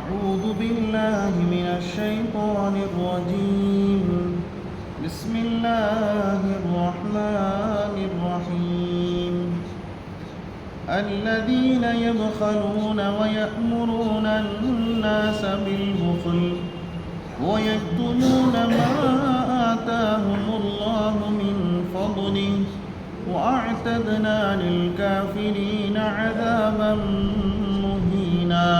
أعوذ بالله من الشيطان الرجيم. بسم الله الرحمن الرحيم. الذين يبخلون ويأمرون الناس بالبخل ويكتمون ما آتاهم الله من فضله وأعتدنا للكافرين عذابا مهينا.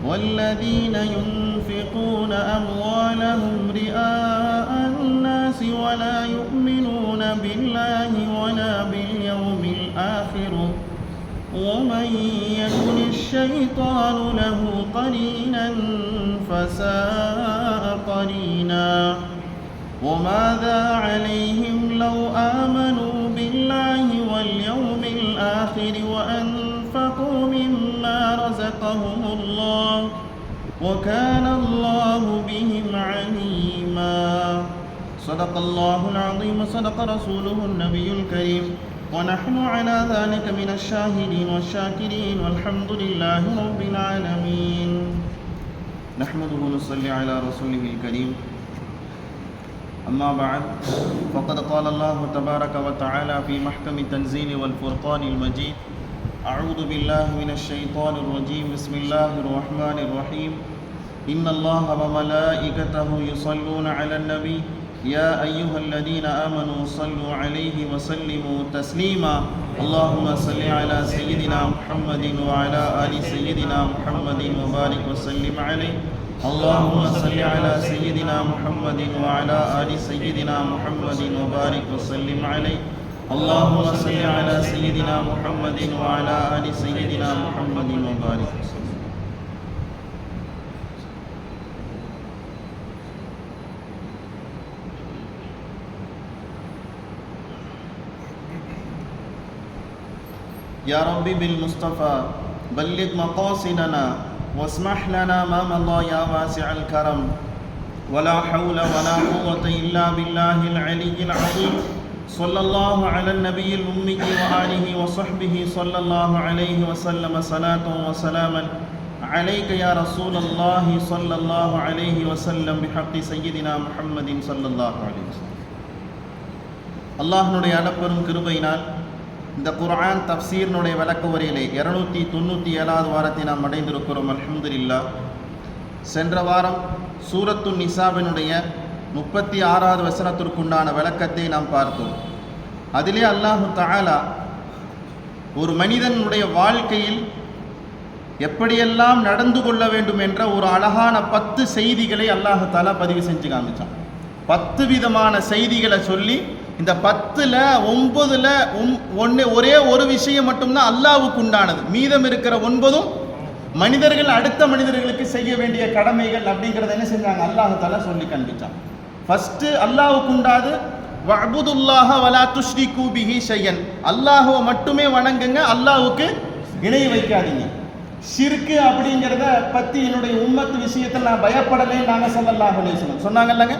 والذين ينفقون أموالهم رئاء الناس ولا يؤمنون بالله ولا باليوم الآخر ومن يكن الشيطان له قرينا فساء قرينا. وماذا عليهم لو آمنوا بالله واليوم الآخر وأنفقوا مما رزقهم الله وكان الله بهم عليما. صدق الله العظيم وصدق رسوله النبي الكريم ونحن على ذلك من الشاهدين والشاكرين والحمد لله رب العالمين. نحمده ونصلي على رسوله الكريم. أما بعد فقد قال الله تبارك وتعالى في محكم التنزيل والفرقان المجيد: أعوذ بالله من الشيطان الرجيم. بسم الله الرحمن الرحيم. إن الله وملائكته يصلون على النبي يا أيها الذين آمنوا صلوا عليه وسلموا تسليما. اللهم صل على سيدنا محمد وعلى آل سيدنا محمد وبارك وسلم عليه. اللهم صل على سيدنا محمد وعلى آل سيدنا محمد وبارك وسلم عليه. اللهم صل على سيدنا محمد وعلى آل سيدنا محمد وبارك وسلم. يا ربي بالمصطفى بلغ مقاصدنا واسمح لنا ما مضى يا واسع الكرم. ولا حول ولا قوة إلا بالله العلي العظيم. صلى الله على النبي الأمي وآله وصحبه صلى الله عليه وسلم صلاة وسلاما عليك يا رسول الله صلى الله عليه وسلم بحق سيدنا محمد صلى الله عليه وسلم. அல்லாஹ்னுடைய அளப்பெரும் கிருபையினால் இந்த குர்ஆன் தஃப்சீர்னுடைய விளக்க உரையிலே 297வது வாரத்தை நாம் அடைந்திருக்கிறோம். அல்ஹம்துலில்லாஹ். சென்ற வாரம் சூரத்துன் நிசாவினுடைய 36வது வசனத்திற்குண்டான விளக்கத்தை நாம் பார்த்தோம். அதிலே அல்லாஹு தஆலா ஒரு மனிதனுடைய வாழ்க்கையில் எப்படியெல்லாம் நடந்து கொள்ள வேண்டும் என்ற ஒரு அழகான 10 செய்திகளை அல்லாஹு தஆலா பதிவு செஞ்சு காமிச்சான். 10 விதமான செய்திகளை சொல்லி இந்த 10ல் 9ல் ஒரே ஒரு விஷயம் மட்டும்தான் அல்லாஹ்வுக்கு உண்டானது. மீதம் இருக்கிற 9ம் மனிதர்கள் அடுத்த மனிதர்களுக்கு செய்ய வேண்டிய கடமைகள் அப்படிங்கிறத என்ன செஞ்சாங்க? அல்லாஹ் தஆலா சொல்லி காண்பிச்சான். ஃபர்ஸ்ட் அல்லாஹ்வுக்கு உண்டாது வஅபுதுல்லாஹ வலா துஷ்ரிகு பிஹி ஷையன். அல்லாஹ்வை மட்டுமே வணங்குங்க, அல்லாஹ்வுக்கு இணை வைக்காதீங்க. ஷிர்க் அப்படிங்கிறத பத்தி என்னுடைய உம்மத்து விஷயத்தில் நான் பயப்படலைன்னு நாங்க ஸல்லல்லாஹு அலைஹி வஸல்லம் சொன்னாங்கல்லங்க.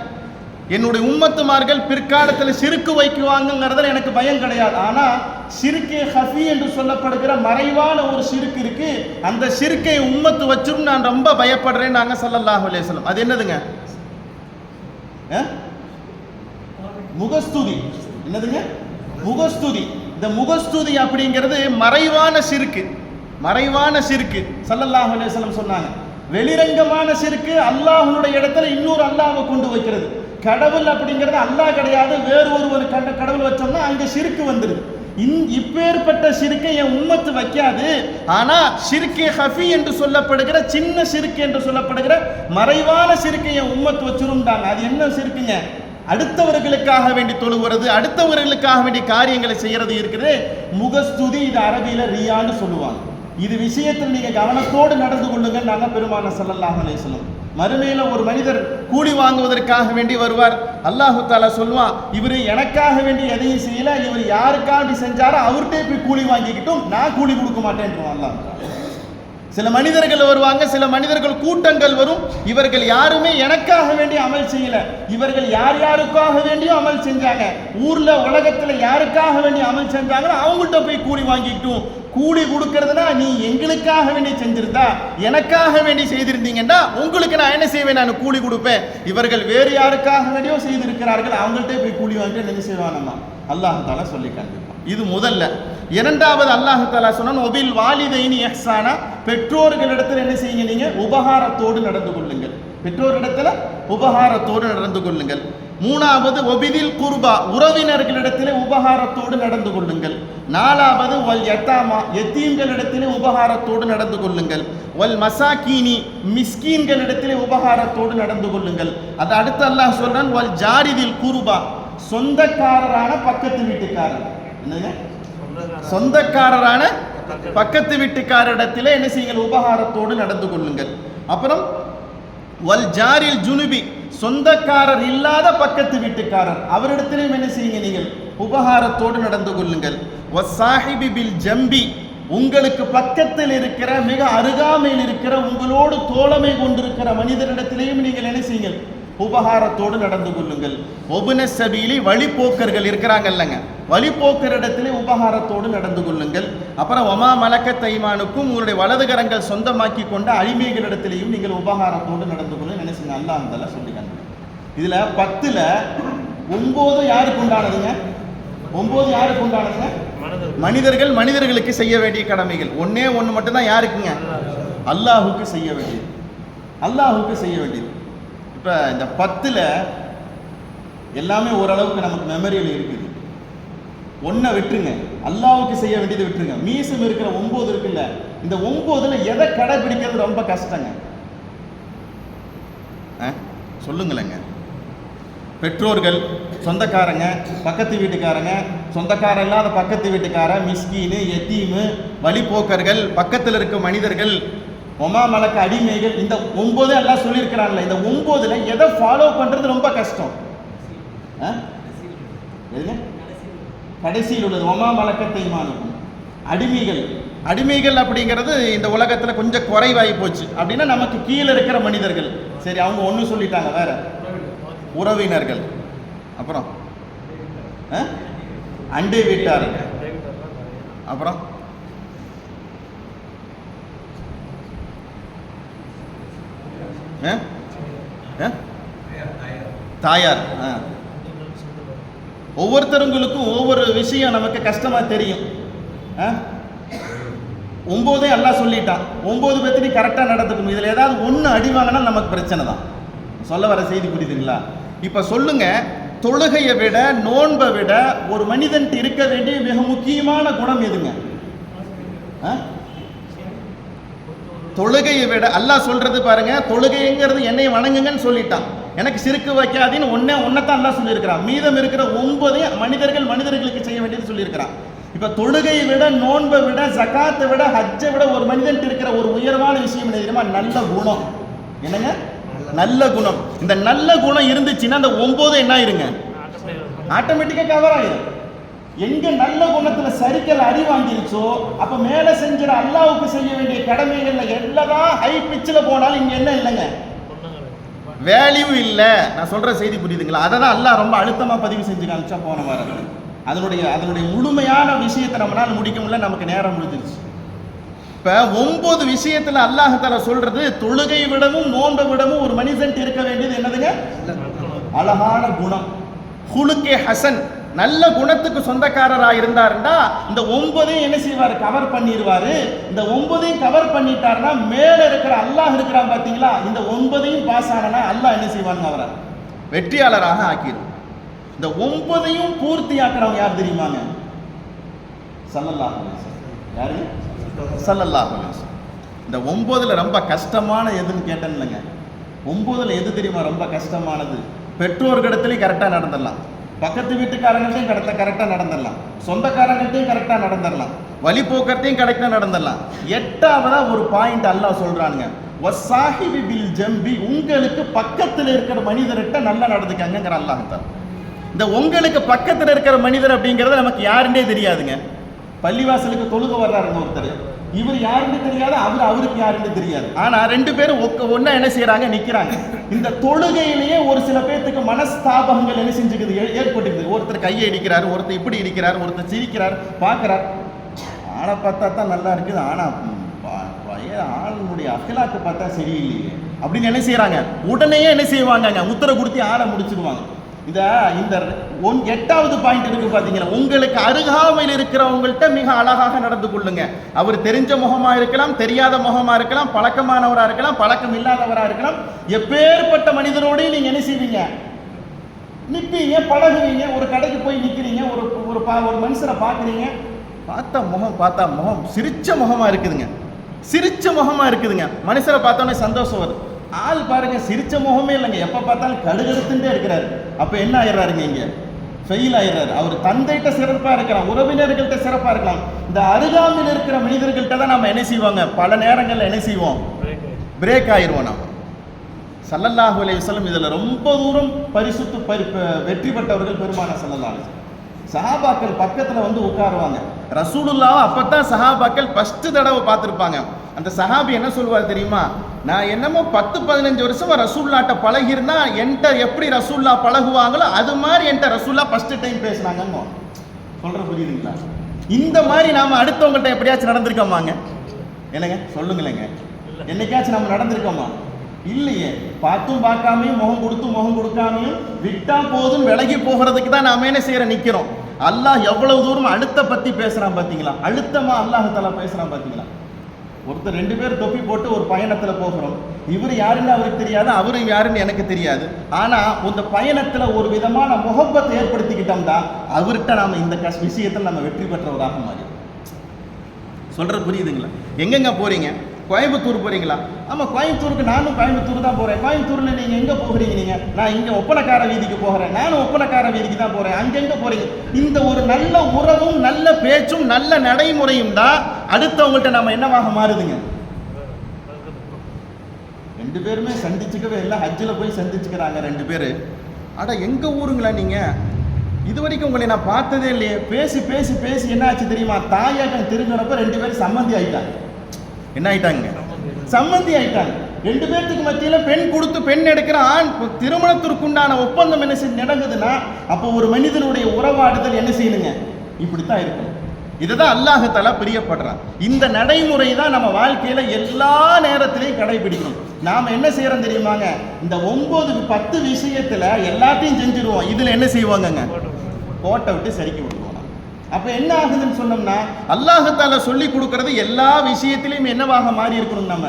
என்னுடைய உம்மத்துமார்கள் பிற்காலத்தில் சிறுக்கு வைக்குவாங்கிறதுல எனக்கு பயம் கிடையாது. ஆனால் சிறுக்கே ஹஃபி என்று சொல்லப்படுகிற மறைவான ஒரு சிறுக்கு இருக்கு. அந்த சிறுக்கை உம்மத்து வச்சும் நான் ரொம்ப பயப்படுறேன் நாங்கள் ஸல்லல்லாஹு அலைஹி வஸல்லம். அது என்னதுங்க? முகஸ்துதி. என்னதுங்க? முகஸ்துதி. இந்த முகஸ்துதி அப்படிங்கிறது மறைவான சிறுக்கு. மறைவான சிறுக்கு ஸல்லல்லாஹு அலைஹி வஸல்லம் சொன்னாங்க. வெளிரங்கமான சிறுக்கு அல்லாஹ்வுடைய இடத்துல இன்னொரு அல்லாஹ்வை கொண்டு வைக்கிறது. கடவுள் அப்படிங்கிறது அல்லாஹ் கிடையாது, வேறு ஒருவர் கடவுள் வச்சோம்னா அங்கே சிறுக்கு வந்துடுது. இப்பேற்பட்ட சிறுக்கை என் உம்மத்து வைக்காது. ஆனால் ஷிர்கே ஹஃபி என்று சொல்லப்படுகிற சின்ன சிறுக்கு என்று சொல்லப்படுகிற மறைவான சிறுக்கை என் உம்மத்து வச்சிருந்தாங்க. அது என்ன சிறுக்குங்க? அடுத்தவர்களுக்காக வேண்டி தொழுகிறது, அடுத்தவர்களுக்காக வேண்டிய காரியங்களை செய்யறது இருக்குது. முகஸ்துதி. இது அரபியில் ரியான்னு சொல்லுவாங்க. இது விஷயத்தில் நீங்க கவனத்தோடு நடந்து கொள்ளுங்க. நாங்கள் பெருமானார் ஸல்லல்லாஹு அலைஹி வஸல்லம் மறுமையில் ஒரு மனிதர் கூலி வாங்குவதற்காக வேண்டி வருவார். அல்லாஹு தஆலா சொல்லுவான், இவர் எனக்காக வேண்டி எதையும் செய்யல, இவர் யாருக்காக செஞ்சாரோ அவர்கிட்டே போய் கூலி வாங்கிக்கிட்டும், நான் கூலி கொடுக்க மாட்டேன் அல்லாஹ். சில மனிதர்கள் வருவாங்க, சில மனிதர்கள் கூட்டங்கள் வரும். இவர்கள் யாருமே எனக்காக வேண்டி அமல் செய்யல, இவர்கள் யார் யாருக்காக வேண்டியும் அமல் செஞ்சாங்க. ஊர்ல உலகத்துல யாருக்காக வேண்டி அமல் செஞ்சாங்களோ அவங்கள்ட்ட போய் கூலி வாங்கிக்கிட்டும், கூலி கொடுக்கறதுனா நீ எங்களுக்காக வேண்டி செஞ்சிருந்தா, எனக்காக வேண்டி செய்திருந்தீங்கன்னா உங்களுக்கு நான் என்ன செய்வேன், நான் கூலி கொடுப்பேன். இவர்கள் வேறு யாருக்காக வேண்டியோ செய்திருக்கிறார்கள், அவங்கள்ட்ட போய் கூலி வாங்கிட்டு என்ன செய்வானம்மா அல்லாஹ் தஆலா சொல்லி காண்பிப்பான். இது முதல்ல. இரண்டாவது அல்லாஹ் தஆலா சொன்னான் ஒபில் வாலிதைனி இஹ்சானா, பெற்றோர்களிடத்தில் என்ன செய்யுங்க, நீங்க உபகாரத்தோடு நடந்து கொள்ளுங்கள். பெற்றோரிடத்துல உபகாரத்தோடு நடந்து கொள்ளுங்கள். மூணாவது ஒபிதில் குர்பா, உறவினர்களிடத்திலே உபகாரத்தோடு நடந்து கொள்ளுங்கள். நாலாவது வல் யதாமா, யத்தீம்களிடத்திலே உபகாரத்தோடு நடந்து கொள்ளுங்கள். வல் மசாக்கீனி, மிஸ்கீன்களிடத்திலே உபகாரத்தோடு நடந்து கொள்ளுங்கள். அது அடுத்து அல்லாஹ் சொல்றான் வல் ஜாரிதில் குர்பா, சொந்தக்காரரான பக்கத்து வீட்டுக்காரர். என்னங்க, சொந்தக்காரரான பக்கத்து வீட்டுக்காரிடத்திலே என்ன செய்யுங்கள், உபகாரத்தோடு நடந்து கொள்ளுங்கள். அப்புறம் வல் ஜாரில் ஜுனுபி, சொந்தக்காரர் இல்லாத பக்கத்து வீட்டுக்காரர், அவரிடத்திலும் என்ன செய்யுங்க, நீங்கள் உபகாரத்தோடு நடந்து கொள்ளுங்கள். வஸ்ஸாஹிபி பில் ஜம்பி, உங்களுக்கு பக்கத்தில் இருக்கிற மிக அருகாமையில் இருக்கிற உங்களோடு தோழமை கொண்டிருக்கிற மனிதரிடத்திலேயும் நீங்கள் என்ன செய்யுங்கள், உபகாரத்தோடு நடந்து கொள்ளுங்கள். ஒபுன சபீலி, வழிபோக்கர்கள் இருக்கிறாங்கல்லங்க, வழிபோக்கரிடத்திலே உபகாரத்தோடு நடந்து கொள்ளுங்கள். அப்புறம் ஒமா மலக்க தைமானுக்கும், உங்களுடைய வலதுகரங்கள் சொந்தமாக்கி கொண்ட அடிமைகளிடத்திலேயும் நீங்கள் உபகாரத்தோடு நடந்து கொள்ள நினைச்சுங்க. அல்லாஹ் தஆலா சொல்லிக்காங்க. இதுல 10ல் 9 யாருக்கு உண்டானதுங்க? 9 யாருக்கு உண்டானதுங்க? மனிதர்கள், மனிதர்களுக்கு செய்ய வேண்டிய கடமைகள். ஒன்னே ஒன்று மட்டும்தான் யாருக்குங்க? அல்லாஹுக்கு செய்ய வேண்டியது. அல்லாஹுக்கு செய்ய வேண்டியது. இப்போ இந்த 10ல் எல்லாமே ஓரளவுக்கு நமக்கு மெமரியில் இருக்குது. ஒன்றை விட்டுருங்க, அல்லாஹ்வுக்கு செய்ய வேண்டியது விட்டுருங்க. மீசம் இருக்கிற 9 இருக்குல்ல, இந்த 9ல் எதை கடைபிடிக்கிறது ரொம்ப கஷ்டங்க. சொல்லுங்களேங்க. பெற்றோர்கள், சொந்தக்காரங்க, பக்கத்து வீட்டுக்காரங்க, சொந்தக்காரன் இல்லாத பக்கத்து வீட்டுக்கார, மிஸ்கீனு, எத்தீமு, வழிபோக்கர்கள், பக்கத்தில் இருக்க மனிதர்கள், ஒமா மலக்க அடிமைகள், இந்த 9 எல்லாம் சொல்லியிருக்கிறான்ல, இந்த 9ல் எதை ஃபாலோ பண்றது ரொம்ப கஷ்டம். கடைசியில் உள்ளது ஒமா மலக்கத்தை மானுக்கும் அடிமைகள். அடிமைகள் அப்படிங்கிறது இந்த உலகத்தில் கொஞ்சம் குறைவாகி போச்சு. அப்படின்னா நமக்கு கீழே இருக்கிற மனிதர்கள், சரி அவங்க ஒன்று சொல்லிட்டாங்க, வேற உறவினர்கள், அப்புறம் அண்டை வீட்டார்கள், அப்புறம் தாயார். ஒவ்வொருத்தருங்களுக்கும் ஒவ்வொரு விஷயம் நமக்கு கஷ்டமா தெரியும். 9 அல்லாஹ் சொல்லிட்டான், 9 பேர்த்தையும் கரெக்டாக நடந்துக்கணும். இதில் ஏதாவது ஒன்று அடி வாங்கினா நமக்கு பிரச்சனை தான். சொல்ல வர செய்தி புரியுதுங்களா? இப்போ சொல்லுங்க, தொழுகையை விட நோன்பை விட ஒரு மனிதன் இருக்க வேண்டிய மிக முக்கியமான குணம் எதுங்க? தொழுகையை விட அல்லாஹ் சொல்றது பாருங்க, தொழுகைங்கிறது என்னை வணங்குங்கன்னு சொல்லிட்டான், எனக்கு சிறுக்கு வைக்காதீன்னு ஒன்னைத்தான் அல்லாஹ் சொல்லியிருக்கிறான். மீதம் இருக்கிற 9 மனிதர்கள் மனிதர்களுக்கு செய்ய வேண்டியது சொல்லியிருக்கிறான். இப்ப தொழுகையை விட நோன்பை விட ஜகாத்தை விட ஹஜ்ஜை விட ஒரு மனிதன் இருக்கிற ஒரு உயர்வான விஷயம் என்ன தெரியுமா? நல்ல குணம். என்னங்க? நல்ல குணம். இந்த நல்ல குணம் இருந்துச்சுன்னா அந்த 9 என்ன ஆயிருங்க? ஆட்டோமேட்டிக்கா கவர் ஆயிரும். எங்க நல்ல குணத்துல சரிக்கல் அடி வாங்கிருச்சோ அப்ப மேல செஞ்சிட அல்லாஹ்வுக்கு செய்ய வேண்டிய கடமைகள்ல எல்லாம் ஹை பிச்சில் போனாலும் இங்க என்ன இல்லைங்க, வேல்யூ இல்லை. நான் சொல்ற செய்தி புரியுதுங்களா? அதை தான் அல்லாஹ் ரொம்ப அழுத்தமா பதிவு செஞ்சு காமிச்சா போன வாரம். அதனுடைய முழுமையான விஷயத்தை நம்மளால முடிக்க முடியல, நமக்கு நேரம் முடிஞ்சிருச்சு. இப்ப 9 விஷயத்துல அல்லாஹ் தஆலா சொல்றது, தொழுகை விடவும் நோன்பை விடவும் ஒரு மனிதன் இருக்க வேண்டியது என்னதுங்க? அழகான குணம். குலுக்கே ஹசன், நல்ல குணத்துக்கு சொந்தக்காரராக இருந்தாருன்னா இந்த 9 என்ன செய்வாரு? கவர் பண்ணிடுவாரு. இந்த 9 கவர் பண்ணிட்டாருன்னா மேல இருக்கிற அல்லாஹ் இருக்கிறான் பாத்தீங்களா, இந்த 9 பாஸ் ஆனா அல்லாஹ் என்ன செய்வாங்க? அவரை வெற்றியாளராக ஆக்கிடும். இந்த 9 பூர்த்தி ஆக்குறவங்க யார் தெரியுமாங்க? ஸல்லல்லாஹு அலைஹி வஸல்லம். யாரு? ஸல்லல்லாஹு அலைஹி வஸல்லம். இந்த 9ல் ரொம்ப கஷ்டமான எதுன்னு கேட்டேன் இல்லைங்க, 9ல் எது தெரியுமா ரொம்ப கஷ்டமானது? பெற்றோர்களிடத்துலையும் கரெக்டாக நடந்துடலாம், பக்கத்து வீட்டுக்காரங்கள்ட்டையும் கரெக்டாக நடந்துடலாம், சொந்தக்காரங்கள்ட்டையும் கரெக்டாக நடந்துடலாம், வழிபோக்கத்தையும் கரெக்டாக நடந்துடலாம். 8ஆவதா ஒரு பாயிண்ட் அல்லாஹ் சொல்றானுங்க, வஸ்ஸாஹிபி பில் ஜம்பி, உங்களுக்கு பக்கத்தில் இருக்கிற மனிதர்கிட்ட நல்லா நடந்துக்கங்கிற அல்லாஹ் தான். இந்த உங்களுக்கு பக்கத்தில் இருக்கிற மனிதர் அப்படிங்கிறது நமக்கு யாருன்னே தெரியாதுங்க. பள்ளிவாசலுக்கு தொழுக வர்றாருங்க ஒருத்தர், இவர் யாருன்னு தெரியாது, அவருக்கு யாருன்னு தெரியாது. ஆனா 2 பேரும் ஒன்னா என்ன செய்யறாங்க? நிக்கிறாங்க. இந்த தொழுகையிலேயே ஒரு சில பேர்த்துக்கு மனஸ்தாபங்கள் என்ன செஞ்சுக்குது? ஏற்பட்டுக்குது. ஒருத்தர் கையை இடிக்கிறாரு, ஒருத்தர் இப்படி இடிக்கிறார், ஒருத்தர் சிரிக்கிறார், பார்க்கிறார். ஆளை பார்த்தா தான் நல்லா இருக்குது, ஆனால் ஆளுடைய அகலாக்கு பார்த்தா சரியில்லையே அப்படின்னு என்ன செய்யறாங்க, உடனே என்ன செய்வாங்க, உத்தரவு கொடுத்து ஆளை முடிச்சிடுவாங்க. இந்த 8வது பாயிண்ட் இருக்கு பாத்தீங்களா, உங்களுக்கு அருகாமையில் இருக்கிறவங்கள்ட்ட மிக அழகாக நடந்து கொள்ளுங்க. அவர் தெரிஞ்ச முகமா இருக்கலாம், தெரியாத முகமா இருக்கலாம், பழக்கமானவரா இருக்கலாம், பழக்கம் இல்லாதவரா இருக்கலாம். எப்பேற்பட்ட மனிதரோடய நீங்க என்ன செய்வீங்க, நிற்பீங்க, பழகுவீங்க. ஒரு கடைக்கு போய் நிற்கிறீங்க, ஒரு மனுஷரை பார்க்குறீங்க, பார்த்தா முகம் சிரிச்ச முகமா இருக்குதுங்க, சிரிச்ச முகமா இருக்குதுங்க. மனுஷரை பார்த்தோன்னே சந்தோஷம் வருது. ஆள் பாருங்க சிரிச்ச முகமே இல்லைங்க, எப்ப பார்த்தாலும் கடுகடுத்துட்டே இருக்கிறாரு. அப்ப என்ன ஆயிடுறாருங்க, இங்க ஃபெயில் ஆயிடுறாரு. அவர் தந்தைகிட்ட சிறப்பா இருக்கலாம், உறவினர்கள்ட்ட சிறப்பா இருக்கலாம். இந்த அருகாமையில் இருக்கிற மனிதர்கள்ட்ட தான் நம்ம என்ன செய்வாங்க, பல நேரங்கள்ல என்ன செய்வோம், பிரேக் ஆயிடுவோம். நம்ம ஸல்லல்லாஹு அலைஹி வஸல்லம் இதுல ரொம்ப தூரம் வெற்றி பெற்றவர்கள் பெருமானார் ஸல்லல்லாஹு அலைஹி வஸல்லம். சஹாபாக்கள் பக்கத்துல வந்து உட்காருவாங்க. ரசூலுல்லாஹ் அப்பதான் சஹாபாக்கள் ஃபர்ஸ்ட் தடவை பார்த்திருப்பாங்க. அந்த சஹாபி என்ன சொல்லுவார் தெரியுமா, நான் என்னமோ 10-15 வருஷமா ரசூல்லாட்ட பழகிருந்தா என்கிட்ட எப்படி ரசூல்லா பழகுவாங்களோ அது மாதிரி என்கிட்ட ரசூல்லா ஃபர்ஸ்ட் டைம் பேசினாங்கன்னு சொல்ற, புரியுதுங்களா? இந்த மாதிரி நாம அடுத்தவங்கள்ட்ட எப்படியாச்சும் நடந்திருக்கோமாங்க? என்னங்க சொல்லுங்களேங்க, என்னைக்காச்சும் நம்ம நடந்திருக்கோமா? இல்லையே. பார்த்தும் பார்க்காமையும் முகம் கொடுக்காமையும் விட்டா போதும் விலகி போகிறதுக்கு தான் நாம என்ன செய்யற நிக்கிறோம். அல்லாஹ் எவ்வளவு தூரம் அழுத்த பத்தி பேசுறான் பாத்தீங்களா, அழுத்தமா அல்லாஹ் தஆலா பேசுறான் பாத்தீங்களா. ஒருத்தர் 2 பேர் தொப்பி போட்டு ஒரு பயணத்துல போகிறோம், இவர் யாருன்னு அவருக்கு தெரியாது, அவரு யாருன்னு எனக்கு தெரியாது. ஆனா இந்த பயணத்துல ஒரு விதமான முகப்பத்தை ஏற்படுத்திக்கிட்டோம்னா அவர்கிட்ட நாம இந்த விஷயத்துல நம்ம வெற்றி பெற்றவராக மாறி. சொல்றது புரியுதுங்களா? எங்கெங்க போறீங்க? கோயம்புத்தூர் போறீங்களா? ஆமா, கோயம்புத்தூருக்கு நானும் கோயம்புத்தூர் தான் போறேன். கோயம்புத்தூர்ல நீங்க எங்க போகிறீங்க? நீங்க நான் இங்க ஒப்பனக்கார வீதிக்கு போகிறேன், நானும் ஒப்பனக்கார வீதிக்கு தான் போறேன். அங்கெங்க போறீங்க? இந்த ஒரு நல்ல உறவும் நல்ல பேச்சும் நல்ல நடைமுறையும் தான் அடுத்தவங்கள்ட்ட நம்ம என்னவாக மாறுதுங்க. 2 பேருமே சந்திச்சுக்கவே இல்லை, ஹஜ்ஜில் போய் சந்திச்சுக்கிறாங்க 2 பேரு. அட எங்க ஊருங்களா நீங்க, இது வரைக்கும் உங்களை நான் பார்த்ததே இல்லையே. பேசி பேசி பேசி என்ன ஆச்சு தெரியுமா, தாயாட்டம் திரும்பினப்ப 2 பேரும் சம்மந்தி ஆயிட்டாங்க. என்ன ஆயிட்டாங்க? சம்மந்தி ஆயிட்டாங்க. 2 பேருக்கு மத்தியில பெண் கொடுத்து பெண் எடுக்கிற ஆண் திருமணத்திற்குண்டான ஒப்பந்தம் என்ன செய்ய நடக்குதுன்னா, அப்போ ஒரு மனிதனுடைய உறவாடுதல் என்ன செய்யணுங்க, இப்படித்தான் இருக்கணும். இதுதான் அல்லாஹ் தஆலா பிரியப்படுறான். இந்த நடைமுறை தான் நம்ம வாழ்க்கையில எல்லா நேரத்திலையும் கடைபிடிக்கணும். நாம என்ன செய்யறோம் தெரியுமாங்க, இந்த 9-10 விஷயத்துல எல்லாத்தையும் செஞ்சிருவோம். இதுல என்ன செய்வாங்கங்க, கோட்டை விட்டு சரிக்கி விடுவோம். அப்ப என்ன ஆகுதுன்னு சொன்னோம்னா, அல்லாஹ் தஆலா சொல்லி கொடுக்கறது எல்லா விஷயத்திலையும் என்னவாக மாறி இருக்கணும், நம்ம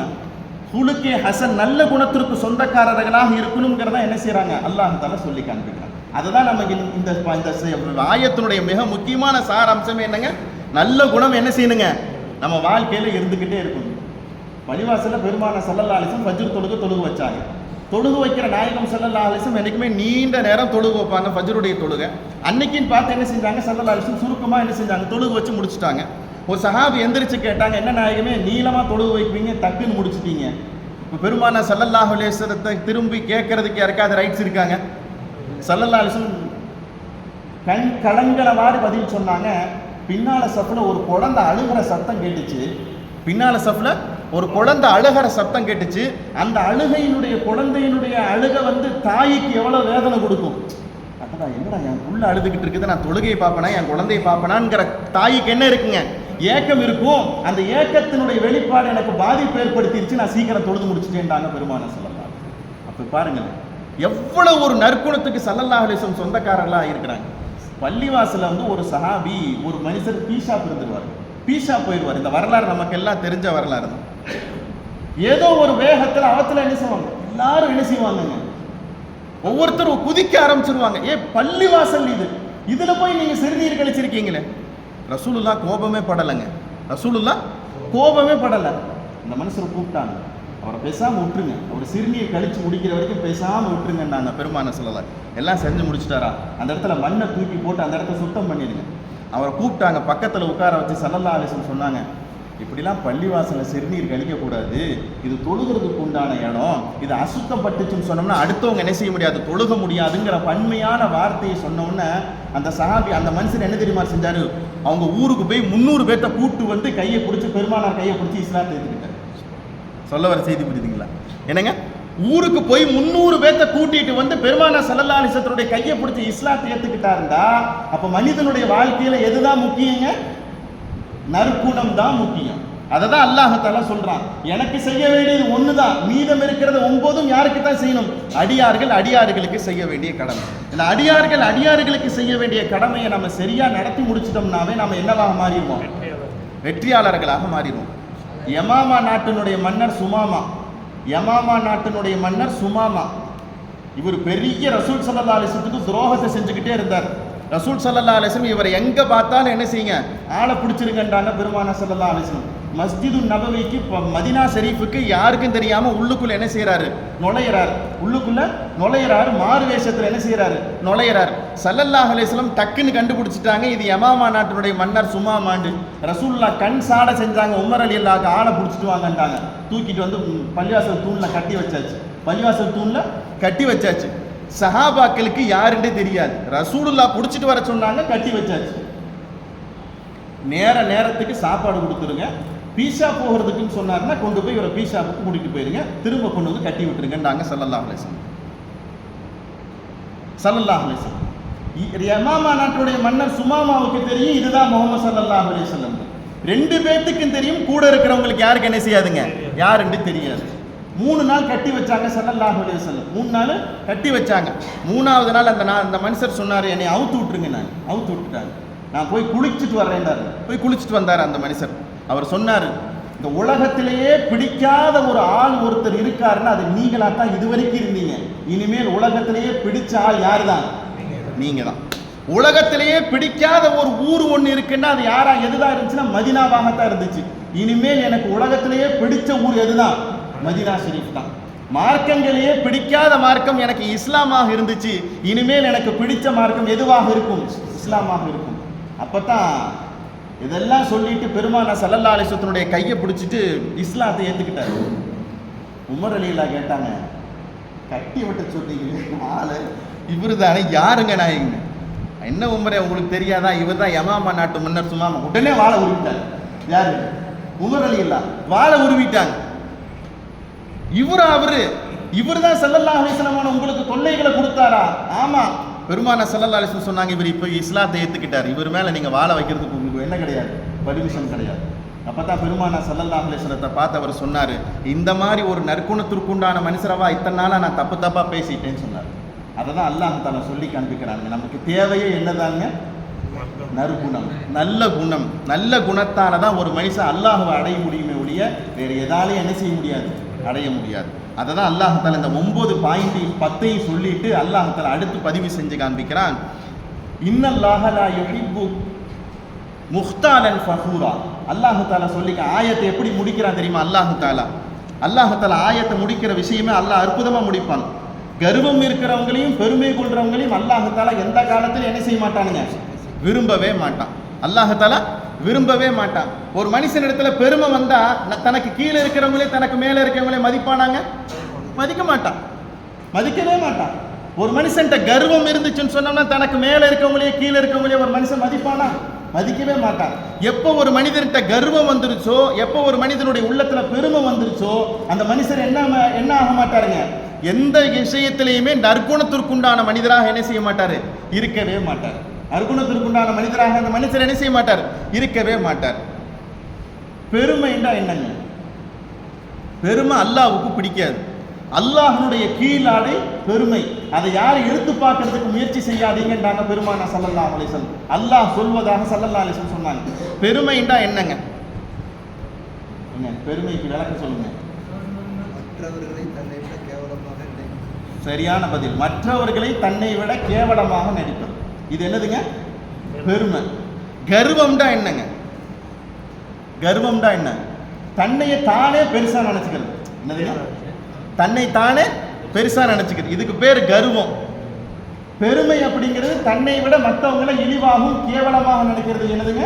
குலுக்கே ஹசன் நல்ல குணத்திற்கு சொந்தக்காரர்களாக இருக்கணுங்கிறத என்ன செய்யறாங்க, அல்லாஹ் தஆலா சொல்லி காண்பிக்கிறாங்க. அதுதான் நமக்கு இந்த ஆயத்தினுடைய மிக முக்கியமான சார அம்சம் என்னங்க, நல்ல குணம் என்ன செய்யணுங்க, நம்ம வாழ்க்கையில இருந்துகிட்டே இருக்கணும். பள்ளிவாசல்ல பெருமானார் ஸல்லல்லாஹு அலைஹி வஸல்லம் ஃபஜ்ர் தொழுகை வச்சாங்க. தொழுகு வைக்கிற நாயகம் ஸல்லல்லாஹு அலைஹி வஸல்லம் என்னைக்குமே நீண்ட நேரம் தொழுகு வைப்பாங்க, ஃபஜ்ருடைய தொழுகை. அன்னைக்குன்னு பார்த்து என்ன செஞ்சாங்க, ஸல்லல்லாஹு அலைஹி வஸல்லம் சுருக்கமா என்ன செஞ்சாங்க, தொழுகு வச்சு முடிச்சுட்டாங்க. ஒரு சஹாபி எந்திரிச்சு கேட்டாங்க, என்ன நாயகமே நீளமா தொழுகு வைப்பீங்க, டக்குன்னு முடிச்சிட்டீங்க. இப்போ பெருமானார் ஸல்லல்லாஹு அலைஹி வஸல்லத்தை திரும்பி கேட்கறதுக்கு யாருக்காவது ரைட்ஸ் இருக்காங்க? ஸல்லல்லாஹு அலைஹி வஸல்லம் கண் கலங்கிற மாதிரி பதில் சொன்னாங்க. பின்னால சஃப்ல ஒரு குழந்தை அழுகிற சத்தம் கேட்டுச்சு. பின்னால சஃப்ல ஒரு குழந்தை அழுகிற சத்தம் கேட்டுச்சு. அந்த அழுகையினுடைய குழந்தையினுடைய அழுக வந்து தாய்க்கு எவ்வளவு வேதனை கொடுக்கும். அட்டடா என்னடா என் புள்ள அழுதுகிட்டு இருக்குது, நான் தொழுகையை பார்ப்பனா என் குழந்தையை பார்ப்பனாங்கிற தாய்க்கு என்ன இருக்குங்க, ஏக்கம் இருக்கும். அந்த ஏக்கத்தினுடைய வெளிப்பாடு எனக்கு பாதிப்பு ஏற்படுத்திடுச்சு, நான் சீக்கிரம் தொழுது முடிச்சுட்டேன்டாங்க பெருமானார் ஸல்லல்லாஹு அலைஹி வஸல்லம். அப்ப பாருங்க எவ்வளவு ஒரு நற்குணத்துக்கு ஸல்லல்லாஹு அலைஹி வஸல்லம் சொந்தக்காரர்களா இருக்கிறாங்க. பள்ளிவாசல வந்து ஒரு சஹாபி ஒரு மனுஷர் பீஷா இருந்துருவார், பீஷா போயிடுவார். இந்த வரலாறு நமக்கு எல்லாம் தெரிஞ்ச வரலாறு தான். ஏதோ ஒரு வேகத்தில் அவத்துல என்ன செய்வாங்க, எல்லாரும் என்ன செய்வாங்க, ஒவ்வொருத்தரும் குதிக்க ஆரம்பிச்சிருவாங்க. பள்ளிவாசல் இதுல போய் நீங்க சிறுநீர் கழிச்சிருக்கீங்களே. ரசூலுல்லாஹ் கோபமே படலைங்க, ரசூலுல்லாஹ் கோபமே படலை. இந்த மனுஷரை கூப்பிட்டாங்க, அவரை பேசாம விட்டுருங்க, அவர் சிறுநீர் கழிச்சு முடிக்கிற வரைக்கும் பேசாம விட்டுருங்கன்னாங்க பெருமானார் ஸல்லல்லாஹு. எல்லாம் செஞ்சு முடிச்சுட்டாரா, அந்த இடத்துல மண்ணை தூக்கி போட்டு அந்த இடத்த சுத்தம் பண்ணிடுங்க. அவரை கூப்பிட்டாங்க, பக்கத்துல உட்கார வச்சு ஸல்லல்லாஹு அலைஹி வஸல்லம் சொன்னாங்க, இப்படிலாம் பள்ளிவாசல சிறுநீர் கழிக்கக்கூடாது, இது தொழுகிறதுக்கு உண்டான இடம், இது அசுத்தப்பட்டுச்சுன்னு சொன்னோம்னா அடுத்தவங்க என்ன செய்ய முடியாது, தொழுக முடியாதுங்கிற பன்மையான வார்த்தையை சொன்னோம்னா அந்த சஹாபி அந்த மனுஷன் என்ன தெரியுமா செஞ்சாரு, அவங்க ஊருக்கு போய் 300 பேர்த்த கூட்டு வந்து கையை பிடிச்சி பெருமானார் கையை பிடிச்சி இஸ்லாத்தை ஏற்றுக்கிட்டார். சொல்ல வர செய்தி புரியுதுங்களா? என்னங்க, ஊருக்கு போய் 300 பேர்த்த கூட்டிட்டு வந்து பெருமானார் ஸல்லல்லாஹு அலைஹி வஸல்லம் கையை பிடிச்சி இஸ்லாத்தை ஏற்றுக்கிட்டாருந்தா அப்ப மனிதனுடைய வாழ்க்கையில எதுதான் முக்கியங்க, நற்குணம் தான் முக்கியம். அதை தான் அல்லாஹ் தஆலா சொல்றான், எனக்கு செய்ய வேண்டியது ஒண்ணுதான், மீதம் இருக்கிறது 9 யாருக்கு தான் செய்யணும்? அடியார்களுக்கு செய்ய வேண்டிய கடமை. இந்த அடியார்களுக்கு செய்ய வேண்டிய கடமையை நம்ம சரியா நடத்தி முடிச்சிட்டோம்னாவே நம்ம என்னவாக மாறிடுவோம்? வெற்றியாளர்களாக மாறிடுவோம். யமாமா நாட்டினுடைய மன்னர் சுமாமா, இவர் பெரிய ரசூல் ஸல்லல்லாஹு அலைஹி வஸல்லத்துக்கு துரோகத்தை செஞ்சுக்கிட்டே இருந்தார். ரசூல் ஸல்லல்லாஹு அலைஹி வஸல்லம் இவரை எங்க பார்த்தாலும் என்ன செய்யுங்க, ஆளை பிடிச்சிருங்கன்றாங்க பெருமானார் ஸல்லல்லாஹு அலைஹி வஸல்லம். மஸ்ஜிது நபவிக்கு மதீனா ஷரீஃபுக்கு யாருக்கும் தெரியாம உள்ளுக்குள்ள என்ன செய்யறாரு? நுழையிறாரு. மாறு வேஷத்துல என்ன செய்யறாரு? நுழையிறாரு. ஸல்லல்லாஹு அலைஹி வஸல்லம் டக்குன்னு கண்டுபிடிச்சிட்டாங்க, இது யமாமா நாட்டினுடைய மன்னர் சுமாமாண்டு. ரசூலுல்லாஹ் கண் சாட செஞ்சாங்க, உமர் ரலியல்லாஹு ஆளை பிடிச்சிட்டு வாங்கன்றாங்க. தூக்கிட்டு வந்து பள்ளிவாசல் தூண்ல கட்டி வச்சாச்சு. சஹாபாக்களுக்கு யாருன்னே தெரியாது. ரசூலுல்லாஹ் பிடிச்சிட்டு வர சொன்னாங்க, கட்டி வச்சாச்சு. நேரத்துக்கு சாப்பாடு கொடுத்துருங்க, பீஷா போகிறதுக்குன்னு சொன்னாருன்னா கொண்டு போய் இவரை பீஷாவுக்கு கூட்டிட்டு போயிருங்க, திரும்ப கொண்டு வந்து கட்டி விட்டுருங்கன்றாங்க ஸல்லல்லாஹு அலைஹி வஸல்லம். யமாமா நாட்டுடைய மன்னர் சுமாமாவுக்கு தெரியும் இதுதான் முஹம்மது ஸல்லல்லாஹு அலைஹி வஸல்லம். 2 பேத்துக்கும் தெரியும், கூட இருக்கிறவங்களுக்கு யாருக்கு என்ன செய்யாதுங்க, யாருன்னு தெரியாது. 3 நாள் கட்டி வச்சாங்க ஸல்லல்லாஹு அலைஹி வஸல்லம். 3 நாள் கட்டி வச்சாங்க. 3ஆவது நாள் அந்த மனுஷர் சொன்னார், என்னை அவுத்து விட்டுருங்க. அவுத்து விட்டுட்டாங்க. நான் போய் குளிச்சுட்டு வர்றேன்டாரு. போய் குளிச்சுட்டு வந்தார் அந்த மனுஷர். அவர் சொன்னார், இந்த உலகத்திலேயே பிடிக்காத ஒரு ஆள் ஒருத்தர் இருக்காருன்னா அது நீங்களா தான் இதுவரைக்கும் இருந்தீங்க. இனிமேல் உலகத்திலேயே பிடிச்ச ஆள் யாரு தான்? நீங்க தான். உலகத்திலேயே பிடிக்காத ஒரு ஊர் ஒன்று இருக்குன்னா அது எதுதான் இருந்துச்சுன்னா மதீனாவாகத்தான் இருந்துச்சு. இனிமேல் எனக்கு உலகத்திலேயே பிடிச்ச ஊர் எதுதான்? மதீனா ஷரீஃப் தான். மார்க்கங்களையே பிடிக்காத மார்க்கம் எனக்கு இஸ்லாமாக இருந்துச்சு. இனிமேல் எனக்கு பிடிச்ச மார்க்கம் எதுவாக இருக்கும்? இஸ்லாமாக இருக்கும். அப்பதான் இதெல்லாம் சொல்லிட்டு பெருமானார் ஸல்லல்லாஹு அலைஹி வஸல்லம் கையை பிடிச்சிட்டு இஸ்லாத்தை ஏத்துக்கிட்டாரு. உமர் ரலியல்லாஹு கேட்டாங்க, கட்டி விட்டு சொன்னீங்களே ஆளு இவரு தானே, யாருங்க நாயங்க? என்ன உமரே உங்களுக்கு தெரியாதா, இவர் தான் யமாமா நாட்டு மன்னர் சுமாமா. உடனே வாழை உருவிட்டாங்க. யாரு? உமர் ரலியல்லாஹு வாழை உருவிட்டாங்க. இவர் தான் ஸல்லல்லாஹு அலைஹி வஸல்லம் உங்களுக்கு தொல்லைகளை கொடுத்தாரா? ஆமா. பெருமானார் ஸல்லல்லாஹு அலைஹி வஸல்லம் சொன்னாங்க, இவர் இப்போ இஸ்லாத்தை ஏத்துக்கிட்டார், இவர் மேல நீங்க வாழ வைக்கிறதுக்கு உங்களுக்கு என்ன கிடையாது, பர்மிஷன் கிடையாது. அப்பதான் பெருமானார் ஸல்லல்லாஹு அலைஹி வஸல்லத்தை பார்த்து அவர் சொன்னாரு, இந்த மாதிரி ஒரு நற்குணத்திற்குண்டான மனுஷரவா இத்தனை நாளா நான் தப்பா பேசிட்டேன்னு சொன்னார். அதை தான் அல்லாஹ் தஆலா சொல்லி காண்பிக்கிறாங்க. நமக்கு தேவையே என்னதாங்க? நற்குணம், நல்ல குணத்தால தான் ஒரு மனுஷன் அல்லாஹ்வை அடைய முடியுமே ஒழிய வேற எதாலையும் என்ன செய்ய முடியாது, அடைய முடியாது. அதை தான் அல்லாஹ் தஆலா இந்த 9 பாயிண்டையும் 10ஐயும் சொல்லிட்டு அல்லாஹ் தஆலா அடுத்து பதிவு செஞ்சு காண்பிக்கிறான். இன்னல்லாஹ லா யுஹிப்பு முஹ்தாலன் ஃபஹூரா. அல்லாஹ் தஆலா சொல்லிக்க ஆயத்தை எப்படி முடிக்கிறான் தெரியுமா? அல்லாஹ் தஆலா ஆயத்தை முடிக்கிற விஷயமே அல்லாஹ் அற்புதமா முடிப்பான். கர்வம் இருக்கிறவங்களையும் பெருமை கொள்றவங்களையும் அல்லாஹ் தஆலா எந்த காலத்திலும் என்ன செய்ய மாட்டானுங்க, விரும்பவே மாட்டான். அல்லாஹ் தஆலா விரும்பவே மாட்டான். ஒரு மனுஷனிடத்துல பெருமை வந்தா தனக்கு கீழே இருக்கிறவங்களே தனக்கு மேலே இருக்கிறவங்களே மதிப்பானாங்க? மதிக்கவே மாட்டான். ஒரு மனுஷன்ட்ட கர்வம் இருந்துச்சுன்னு சொன்னோம்னா தனக்கு மேலே இருக்கவங்களே கீழே இருக்கவங்களே ஒரு மனுஷன் மதிப்பானா? மதிக்கவே மாட்டான். எப்போ ஒரு மனிதன்கிட்ட கர்வம் வந்துருச்சோ, எப்போ ஒரு மனிதனுடைய உள்ளத்துல பெருமை வந்துருச்சோ, அந்த மனுஷர் என்ன ஆக மாட்டாருங்க, எந்த விஷயத்திலையுமே நற்குணத்திற்குண்டான மனிதராக என்ன செய்ய மாட்டாரு, இருக்கவே மாட்டார். நற்குணத்திற்குண்டான மனிதராக அந்த மனுஷர் என்ன செய்ய மாட்டார், இருக்கவே மாட்டார். பெருமைண்டா என்னங்க? பெருமை அல்லாஹ்வுக்கு பிடிக்காது. அல்லாஹ்வுடைய கீழாடை பெருமை. அதை யாரும் எடுத்து பார்க்கறதுக்கு முயற்சி செய்யாதீங்கன்றாங்க பெருமானார் ஸல்லல்லாஹு அலைஹி வஸல்லம். அல்லாஹ் சொல்வதாக ஸல்லல்லாஹு அலைஹி வஸல்லம் சொன்னாங்க. பெருமைண்டா என்னங்க? பெருமைக்கு விளக்கம் சொல்லுங்க. சரியான பதில். மற்றவர்களை தன்னை விட கேவலமாக நடிப்பது. இது என்னதுங்க? பெருமை. கர்வம்டா என்னங்க? கர்வம்டா என்ன? தன்னையே தானே பெருசா நினைச்சுக்கிறது. என்னதுங்க? தன்னை தானே பெருசா நினைச்சுக்கிறது. இதுக்கு பேர் கர்வம். பெருமை அப்படிங்கிறது தன்னை விட மற்றவங்களை இழிவாகவும் கேவலமாக நினைக்கிறது. என்னதுங்க?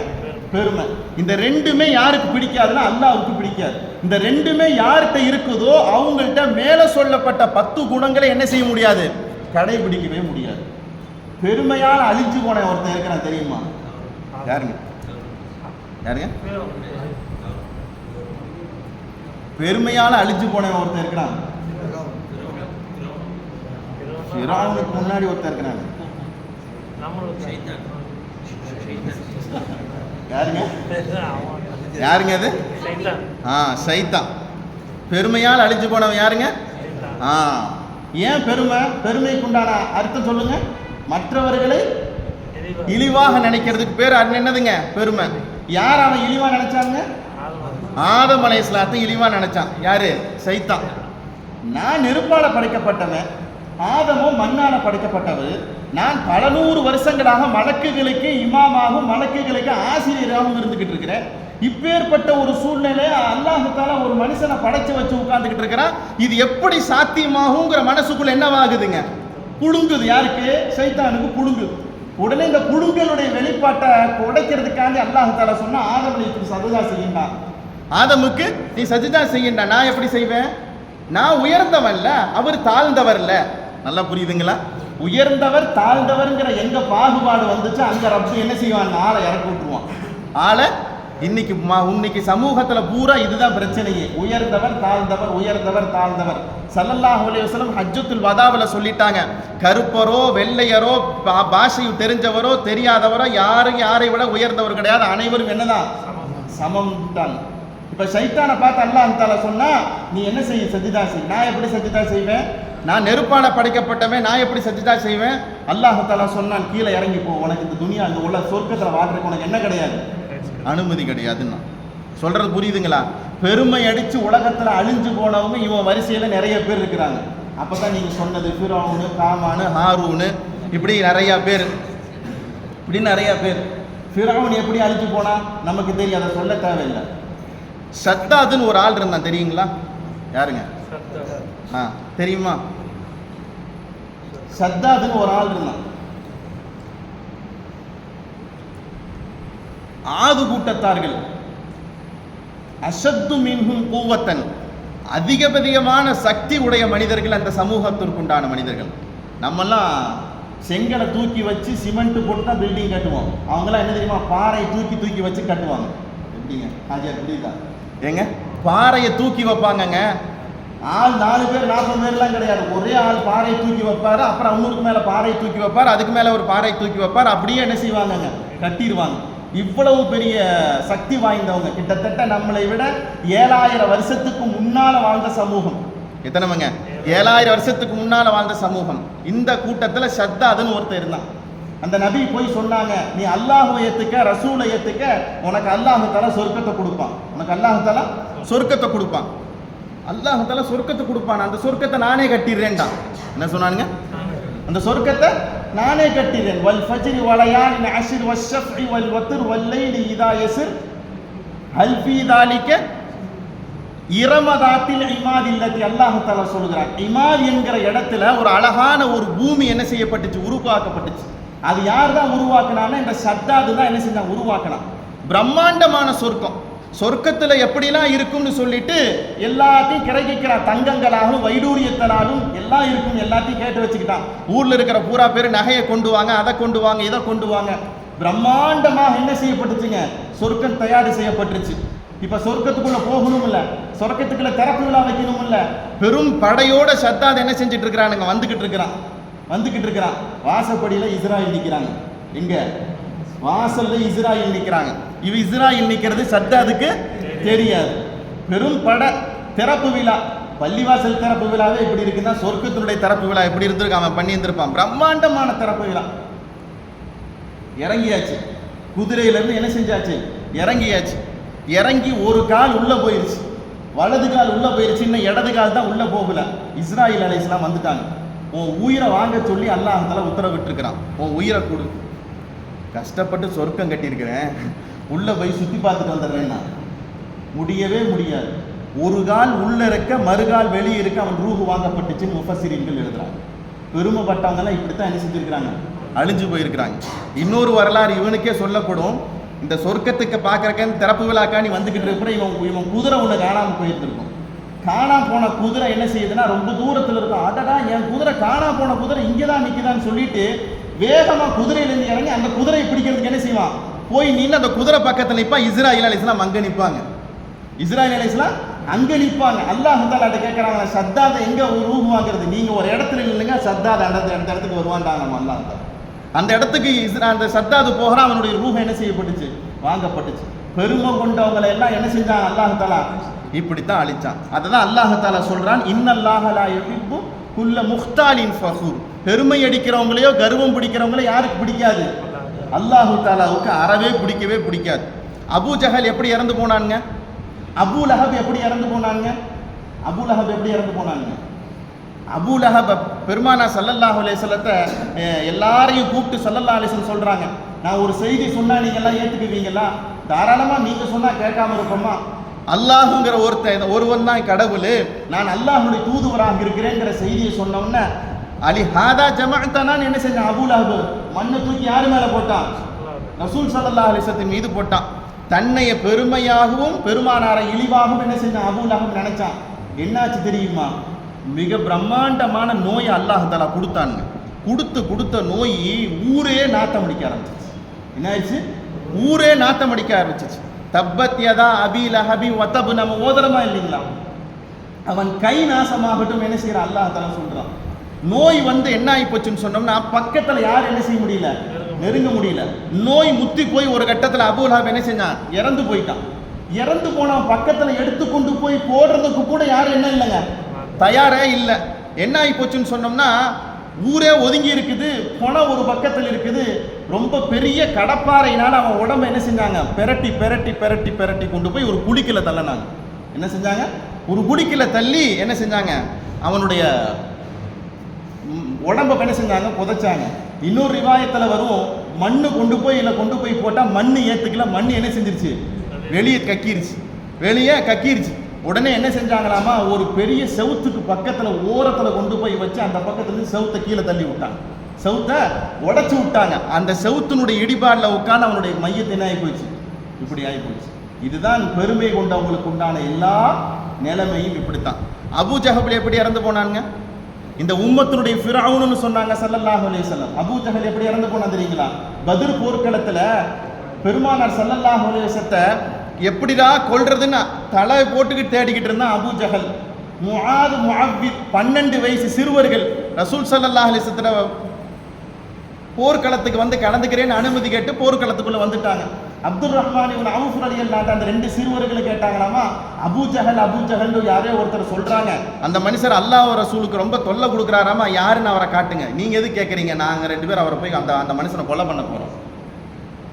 பெருமை. இந்த ரெண்டுமே யாருக்கு பிடிக்காதுன்னா அல்லாஹ்வுக்கு பிடிக்காது. இந்த ரெண்டுமே யார்கிட்ட இருக்குதோ அவங்கள்ட்ட மேல சொல்லப்பட்ட 10 குணங்களை என்ன செய்ய முடியாது, கடைபிடிக்கவே முடியாது. பெருமையால் அழிஞ்சு போன ஒருத்தன் இருக்கிறான் தெரியுமா? யாருங்க? பெருமையால அழிஞ்சு போன ஒருத்தன் இருக்கிறான். ஃபிரௌனுக்கு முன்னாடி ஒருத்தன் இருக்கிறான். யாருங்க யாருங்க அது? சைத்தான். பெருமையால் அழிஞ்சு போனவன் யாருங்க? ஏன் பெருமை? பெருமைக்கு உண்டான அர்த்தம் சொல்லுங்க. மற்றவர்களை இழிவாக நினைக்கிறதுக்கு பேர் என்னதுங்க? பெருமை. யார் அவன் இழிவா நினைச்சாங்க? ஆதம் அலைஹிஸ்ஸலாத்தை இழிவா நினைச்சான். யாரு? சைத்தான். நான் நெருப்பால படைக்கப்பட்டவன், ஆதமும் மண்ணால படைக்கப்பட்டவர். நான் பல 100 வருஷங்களாக மலக்குகளுக்கு இமாமாகவும் மலக்குகளுக்கு ஆசிரியராகவும் இருந்துகிட்டு இருக்கிறேன். இப்பேற்பட்ட ஒரு சூழ்நிலை அல்லாஹ் தஆலா ஒரு மனுஷனை படைச்சு வச்சு உட்கார்ந்துகிட்டு இருக்கிறான். இது எப்படி சாத்தியமாகுங்கிற மனசுக்குள்ள என்னவாகுதுங்க? புழுங்குது. யாருக்கு? சைத்தானுக்கு புழுங்குது. உடனே இந்த புழுங்களுடைய வெளிப்பாட்டை உடைக்கிறதுக்காண்டி அல்லாஹ் தஆலா சொன்னா, ஆதம் நீ சஜதா செய்யுண்டா, ஆதமுக்கு நீ சஜதா செய்யுண்டா. நான் எப்படி செய்வேன்? நான் உயர்ந்தவன் இல்ல, அவர் தாழ்ந்தவர் இல்ல. நல்லா புரியுதுங்களா? உயர்ந்தவர் தாழ்ந்தவர்ங்கிற எங்க பாகுபாடு வந்துச்சு, அங்க ரப்பு என்ன செய்வான்? ஆளை இறக்கி விட்டுருவான். ஆளை இன்னைக்கு சமூகத்துல பூரா இதுதான் பிரச்சனையே. உயர்ந்தவர் தாழ்ந்தவர், உயர்ந்தவர் தாழ்ந்தவர். ஸல்லல்லாஹு அலைஹி வஸல்லம் ஹஜ்ஜத்துல் வதாவுல சொல்லிட்டாங்க, கருப்பரோ வெள்ளையரோ பாஷை தெரிஞ்சவரோ தெரியாதவரோ யாரை விட உயர்ந்தவர் கிடையாது, அனைவரும் என்னதான்? சமம் தான். இப்ப சைத்தானை பார்த்து அல்லாஹ் தஆலா சொன்னா, நீ என்ன செய்ய? சஜ்தா செய். நான் எப்படி சஜ்தா செய்வேன்? நான் நெருப்பால படைக்கப்பட்டவன், நான் எப்படி சஜ்தா செய்வேன்? அல்லாஹ் தஆலா சொன்னான், கீழே இறங்கி போ, உனக்கு இந்த துனியா இந்த உள்ள சொர்க்கத்துல வாழ்றதுக்கு உனக்கு என்ன கிடையாது? அனுமதி கிடையாதுன்னா. சொல்றது புரியுதுங்களா? பெருமை அடிச்சு உலகத்துல அழிஞ்சு போனவங்க இவன் வரிசையில நிறைய பேர் இருக்கிறாங்க. அப்பதான் நீங்க சொன்னது ஃபிரௌன், காமான், ஹாரூன், இப்படி நிறைய பேர். ஃபிரௌன் எப்படி அழிஞ்சு போனா நமக்கு தெரியும், அதை சொல்ல தேவையில்லை. சத்தாதுன்னு ஒரு ஆள் இருந்தான், தெரியுங்களா? யாருங்க? தெரியுமா? சத்தாதுன்னு ஒரு ஆள் இருந்தான். ஆது கூட்டத்தார்கள் அஷத்து மின்ஹும் குவத்தன், அதிகபதிகமான சக்தி உடைய மனிதர்கள் அந்த சமூகத்திற்குண்டான மனிதர்கள். நம்மெல்லாம் செங்கலை தூக்கி வச்சு சிமெண்ட் போட்டு தான் பில்டிங் கட்டுவோம். அவங்களாம் என்ன தெரியுமா? பாறை தூக்கி வச்சு கட்டுவாங்க. எப்படிங்க ஹாஜியார் புரியுதா? ஏங்க பாறையை தூக்கி வைப்பாங்கங்க. ஆள் 4 பேர் 40 பேர்லாம் கிடையாது. ஒரே ஆள் பாறை தூக்கி வைப்பாரு, அப்புறம் அவங்களுக்கு மேல பாறை தூக்கி வைப்பார், அதுக்கு மேல ஒரு பாறை தூக்கி வைப்பார். அப்படியே என்ன செய்வாங்கங்க? கட்டிடுவாங்க. இவ்வளவு பெரிய சக்தி வாய்ந்தவங்க. கிட்டத்தட்ட நம்மளை விட 7000 வருஷத்துக்கு முன்னால வாழ்ந்த சமூகம். எத்தனைங்க? 7000 வருஷத்துக்கு முன்னால வாழ்ந்த சமூகம். இந்த கூட்டத்துல ஷத்தாதுன்னு ஒருத்தர் இருந்தான். அந்த நபி போய் சொன்னாங்க, நீ அல்லாஹ்வை ஏத்துக்க, ரசூலை ஏத்துக்க, உனக்கு அல்லாஹ் தஆலா சொர்க்கத்தை கொடுப்பான். உனக்கு அல்லாஹ் தஆலா சொர்க்கத்தை கொடுப்பான். அல்லாஹ் தஆலா சொர்க்கத்தை கொடுப்பான். அந்த சொர்க்கத்தை நானே கட்டிடுறேன்டா. என்ன சொன்னானுங்க? அந்த சொர்க்கத்தை நானே கட்டிடுறேன். வல் ஃபஜ்ரி வலயாலின் அஷ்ர் வஷ்ஷஃபி வல் வத்ர் வல்லைலி இதா யஸ்ர் ஹல் ஃபீ தாலிக இரமதாத்தில் இமாத் இல்லத்தி அல்லாஹ் தஆலா சொல்கிறான். இமாத் என்கிற இடத்துல ஒரு அழகான ஒரு பூமி என்ன செய்யப்பட்டுச்சு? உருவாக்கப்பட்டுச்சு. அது யார் தான் உருவாக்குனான்னா இந்த சத்தாது தான் என்ன செஞ்சான்? உருவாக்கினான். பிரம்மாண்டமான சொர்க்கம். சொர்க்கத்துல எப்படிலாம் இருக்கும்னு சொல்லிட்டு எல்லாத்தையும் கிடைக்கிறான். தங்கங்களாகவும் வைடூரியத்தனாலும் எல்லாம் இருக்கும். எல்லாத்தையும் கேட்டு வச்சுக்கிட்டான். ஊர்ல இருக்கிற பூரா பேர் நகையை கொண்டு வாங்க, அதை கொண்டு வாங்க, இதை கொண்டு வாங்க. பிரம்மாண்டமாக என்ன செய்யப்பட்டுச்சுங்க? சொர்க்கம் தயார் செய்யப்பட்டுருச்சு. இப்ப சொர்க்கத்துக்குள்ள போகணும் இல்ல, சொர்க்கத்துக்குள்ள திறப்பு விழா வைக்கணும் இல்ல, பெரும் படையோட சத்தாது என்ன செஞ்சுட்டு இருக்கிறானுங்க? வந்துகிட்டு இருக்கிறான். வாசப்படியில இஸ்ராயேல் நிக்கிறாங்க. எங்க? வாசல்ல இஸ்ராயேல் நிக்கிறாங்க. இவ இஸ்ராயேல் நிக்கிறது சத்தாதுக்கு தெரியாது. பெரும் படை திறப்பு விழா. பள்ளிவாசல் திறப்பு விழாவே இப்படி இருக்குன்னா சொர்க்கத்தினுடைய திறப்பு விழா எப்படி இருந்திருக்கு? அவன் பண்ணி இருந்திருப்பான். பிரம்மாண்டமான திறப்பு விழா. இறங்கியாச்சு. குதிரையில இருந்து என்ன செஞ்சாச்சு? இறங்கியாச்சு. இறங்கி ஒரு கால் உள்ள போயிருச்சு, வலது கால் உள்ள போயிருச்சு, இன்னும் இடது கால் தான் உள்ள போகல. இஸ்ராயேல் அலைஹிஸ்ஸலாம் வந்துட்டாங்க. உன் உயிரை வாங்க சொல்லி அல்லாஹ் தஆலா உத்தரவிட்டு இருக்கிறான். உன் உயிரை கொடு, கஷ்டப்பட்டு சொர்க்கம் கட்டியிருக்கிறேன், உள்ள போய் சுத்தி பார்த்துட்டு வந்துடுறேன்னா முடியவே முடியாது. ஒரு கால் உள்ள இருக்க, மறுகால் வெளியே இருக்க அவன் ரூஹு வாங்கப்பட்டுச்சுன்னு முஃபஸ்ஸிரீன்கள் எழுதுறாங்க. பெருமைப்பட்டவங்கலாம் இப்படித்தான் என்ன செஞ்சிருக்கிறாங்க? அழிஞ்சு போயிருக்கிறாங்க. இன்னொரு வரலாறு இவனுக்கே சொல்லப்படும். இந்த சொர்க்கத்துக்கு பார்க்கறக்கன்னு திறப்பு விழாக்காண்டி வந்துகிட்டு இருக்கிற இவன் குதிரை ஒன்று காணாமல் போயிருந்திருக்கும். காணாம போன குதிரை என்ன செய்யுதுன்னா ரொம்ப தூரத்தில் இருக்கும். அடடா, என் குதிரை காணாம போன குதிரை இங்கே தான் நிற்குதான்னு சொல்லிட்டு வேகமாக குதிரையிலேருந்து இறங்கி அந்த குதிரையை பிடிக்கிறதுக்கு என்ன செய்வான்? போய் நின்று அந்த குதிரை பக்கத்தில் நிற்பான். இஸ்ராயேல் அலைஹிஸ்ஸலாம் அங்கே நிற்பாங்க. இஸ்ராயேல் அலைஹிஸ்ஸலாம் அங்கே நிற்பாங்க. அல்லாஹ் தஆலா அதை கேட்குறாங்க, சத்தாதை எங்கே ரூஹு வாங்குறது? நீங்கள் ஒரு இடத்துல இல்லைங்க, சத்தாதை அந்த இடத்துக்கு வருவான்டாங்க. அல்லாஹ் தஆலா அந்த இடத்துக்கு அந்த சத்தாது போகிறான். அவனுடைய ரூஹ் என்ன செய்யப்பட்டுச்சு? வாங்கப்பட்டுச்சு. பெருமை கொண்டவங்களை எல்லாம் என்ன செஞ்சான் அல்லாஹ் தஆலா இப்படித்தான் அழிச்சான். அததான் அல்லாஹ் தஆலா சொல்றான், இன்னல்லாஹ லா யுஹிப்பு குல்ல முக்தாலின் ஃபஹூர். பெருமை அடிக்கிறவங்களையோ கர்வம் பிடிக்கிறவங்களோ யாருக்கு பிடிக்காது? அல்லாஹ் தஆலாவுக்கு அறவே பிடிக்கவே பிடிக்காது. அபூ ஜஹல் எப்படி இறந்து போனாங்க? அபூ லஹப் எப்படி இறந்து போனாங்க? அபூ லஹப் எப்படி இறந்து போனாங்க? அபூ லஹப் பெருமானா ஸல்லல்லாஹு அலைஹி வஸல்லத்தை எல்லாரையும் கூப்பிட்டு ஸல்லல்லாஹு அலைஹி வஸல்லம் சொல்றாங்க, நான் ஒரு செய்தி சொன்னா நீங்க எல்லாம் ஏத்துக்குவீங்களா? தாராளமா நீங்க சொன்னா கேட்காம இருப்போமா? அல்லாஹுங்கிற ஒருவன் தான் கடவுள், நான் அல்லாஹுடைய தூதுவராக இருக்கிறேங்கிற செய்தியை சொன்ன உடனே அலி ஹாதா ஜமஅத்தனான்னு என்ன செஞ்சான்? அபூ லஹப் மண்ணை தூக்கி யாரு மேல போட்டான்? ரசூல் ஸல்லல்லாஹு அலைஹி வஸல்லம் மீது போட்டான். தன்னைய பெருமையாகவும் பெருமானாரை இழிவாகவும் என்ன செஞ்சான்? அபூ லஹப் நினைச்சான். என்னாச்சு தெரியுமா? மிக பிரம்மாண்டமான நோயை அல்லாஹ் தஆலா கொடுத்தாங்க. கொடுத்த நோய் ஊரே நாத்தம் அடிக்க ஆரம்பிச்சிச்சு. என்ன ஆயிடுச்சு? ஊரே நாத்தம் அடிக்க ஆரம்பிச்சிச்சு. தப்பத் யதா அபீ லஹபி வதப், நம்ம ஓதரமா இல்லைங்களா? அவன் கை நாசமாகட்டும் என்ன செய்யறான் அல்லாஹ் தஆலா சொல்றான். நோய் என்ன ஆகி போச்சுன்னு சொன்னோம்னா பக்கத்துல யாரும் என்ன செய்ய முடியல, நெருங்க முடியல. நோய் முத்தி போய் ஒரு கட்டத்துல அபூ லஹப் என்ன செஞ்சான்? இறந்து போயிட்டான். இறந்து போனவன் பக்கத்துல எடுத்துக்கொண்டு போய் போடுறதுக்கு கூட யாரும் என்ன இல்லைங்க, தயாரே இல்லை. என்ன ஆகி போச்சுன்னு சொன்னோம்னா ஊரே ஒதுங்கி இருக்குது, பணம் ஒரு பக்கத்தில் இருக்குது. ரொம்ப பெரிய கடப்பாறையினால அவன் உடம்பை என்ன செஞ்சாங்க? பெரட்டி பெரட்டி பெரட்டி பெரட்டி கொண்டு போய் ஒரு குடிக்கில தள்ளினாங்க. என்ன செஞ்சாங்க? ஒரு குடிக்கில தள்ளி என்ன செஞ்சாங்க? அவனுடைய உடம்பை என்ன செஞ்சாங்க? புதைச்சாங்க. இன்னொரு ரிவாயத்தில் வரும், மண்ணு கொண்டு போய் போட்டால் மண்ணு ஏற்றுக்கல. மண்ணு என்ன செஞ்சிருச்சு? வெளியே கக்கிருச்சு. உடனே என்ன செஞ்சாங்களாமா? ஒரு பெரிய செவுத்துக்கு பக்கத்தில் ஓரத்தில் கொண்டு போய் வச்சு அந்த பக்கத்துலேருந்து செவுத்தை கீழே தள்ளி விட்டாங்க. செவுத்தை உடச்சி விட்டாங்க. அந்த செவுத்தினுடைய இடிபாடில் உட்காந்து அவனுடைய மையத்தின் ஆகி போயிடுச்சு. இப்படி ஆகி போயிடுச்சு. இதுதான் பெருமை கொண்டவங்களுக்கு உண்டான எல்லா நிலைமையும் இப்படித்தான். அபூ ஜஹல் எப்படி இறந்து போனாங்க? இந்த உம்மத்தினுடைய ஃபிரௌன்னு சொன்னாங்க ஸல்லல்லாஹு அலைஹி வஸல்லம். அபூ ஜஹல் எப்படி இறந்து போனா தெரியுங்களா? பத்ர் போர்க்களத்தில் பெருமானார் ஸல்லல்லாஹு அலைஹி வஸல்லத்தை எப்படிடா கொல்றதுன்னு தலை போட்டுக்கிட்டு தேடிக்கிட்டு இருந்தான் அபூ ஜஹல். முஆத், முஅவ்வித் 12 வயசு சிறுவர்கள் ரசூல் ஸல்லல்லாஹு அலைஹி வஸல்லம் போர்க்களத்துக்கு கலந்துக்கிறேன்னு அனுமதி கேட்டு போர்க்களத்துக்குள்ள வந்துட்டாங்க. அப்துர் ரஹ்மான் இப்னு அவுஃப் ரலியல்லாஹு அன்ஹு அந்த 2 சிறுவர்கள் கேட்டாங்களாமா, அபூ ஜஹல் யாரே ஒருத்தர் சொல்றாங்க, அந்த மனுஷர் அல்லாஹ் ரசூலுக்கு ரொம்ப தொல்லை கொடுக்குறாராமா, யாருன்னு அவரை காட்டுங்க. நீங்க எது கேட்குறீங்க? நாங்க 2 பேர் அவரை போய் அந்த மனுஷனை கொலை பண்ண போறோம்.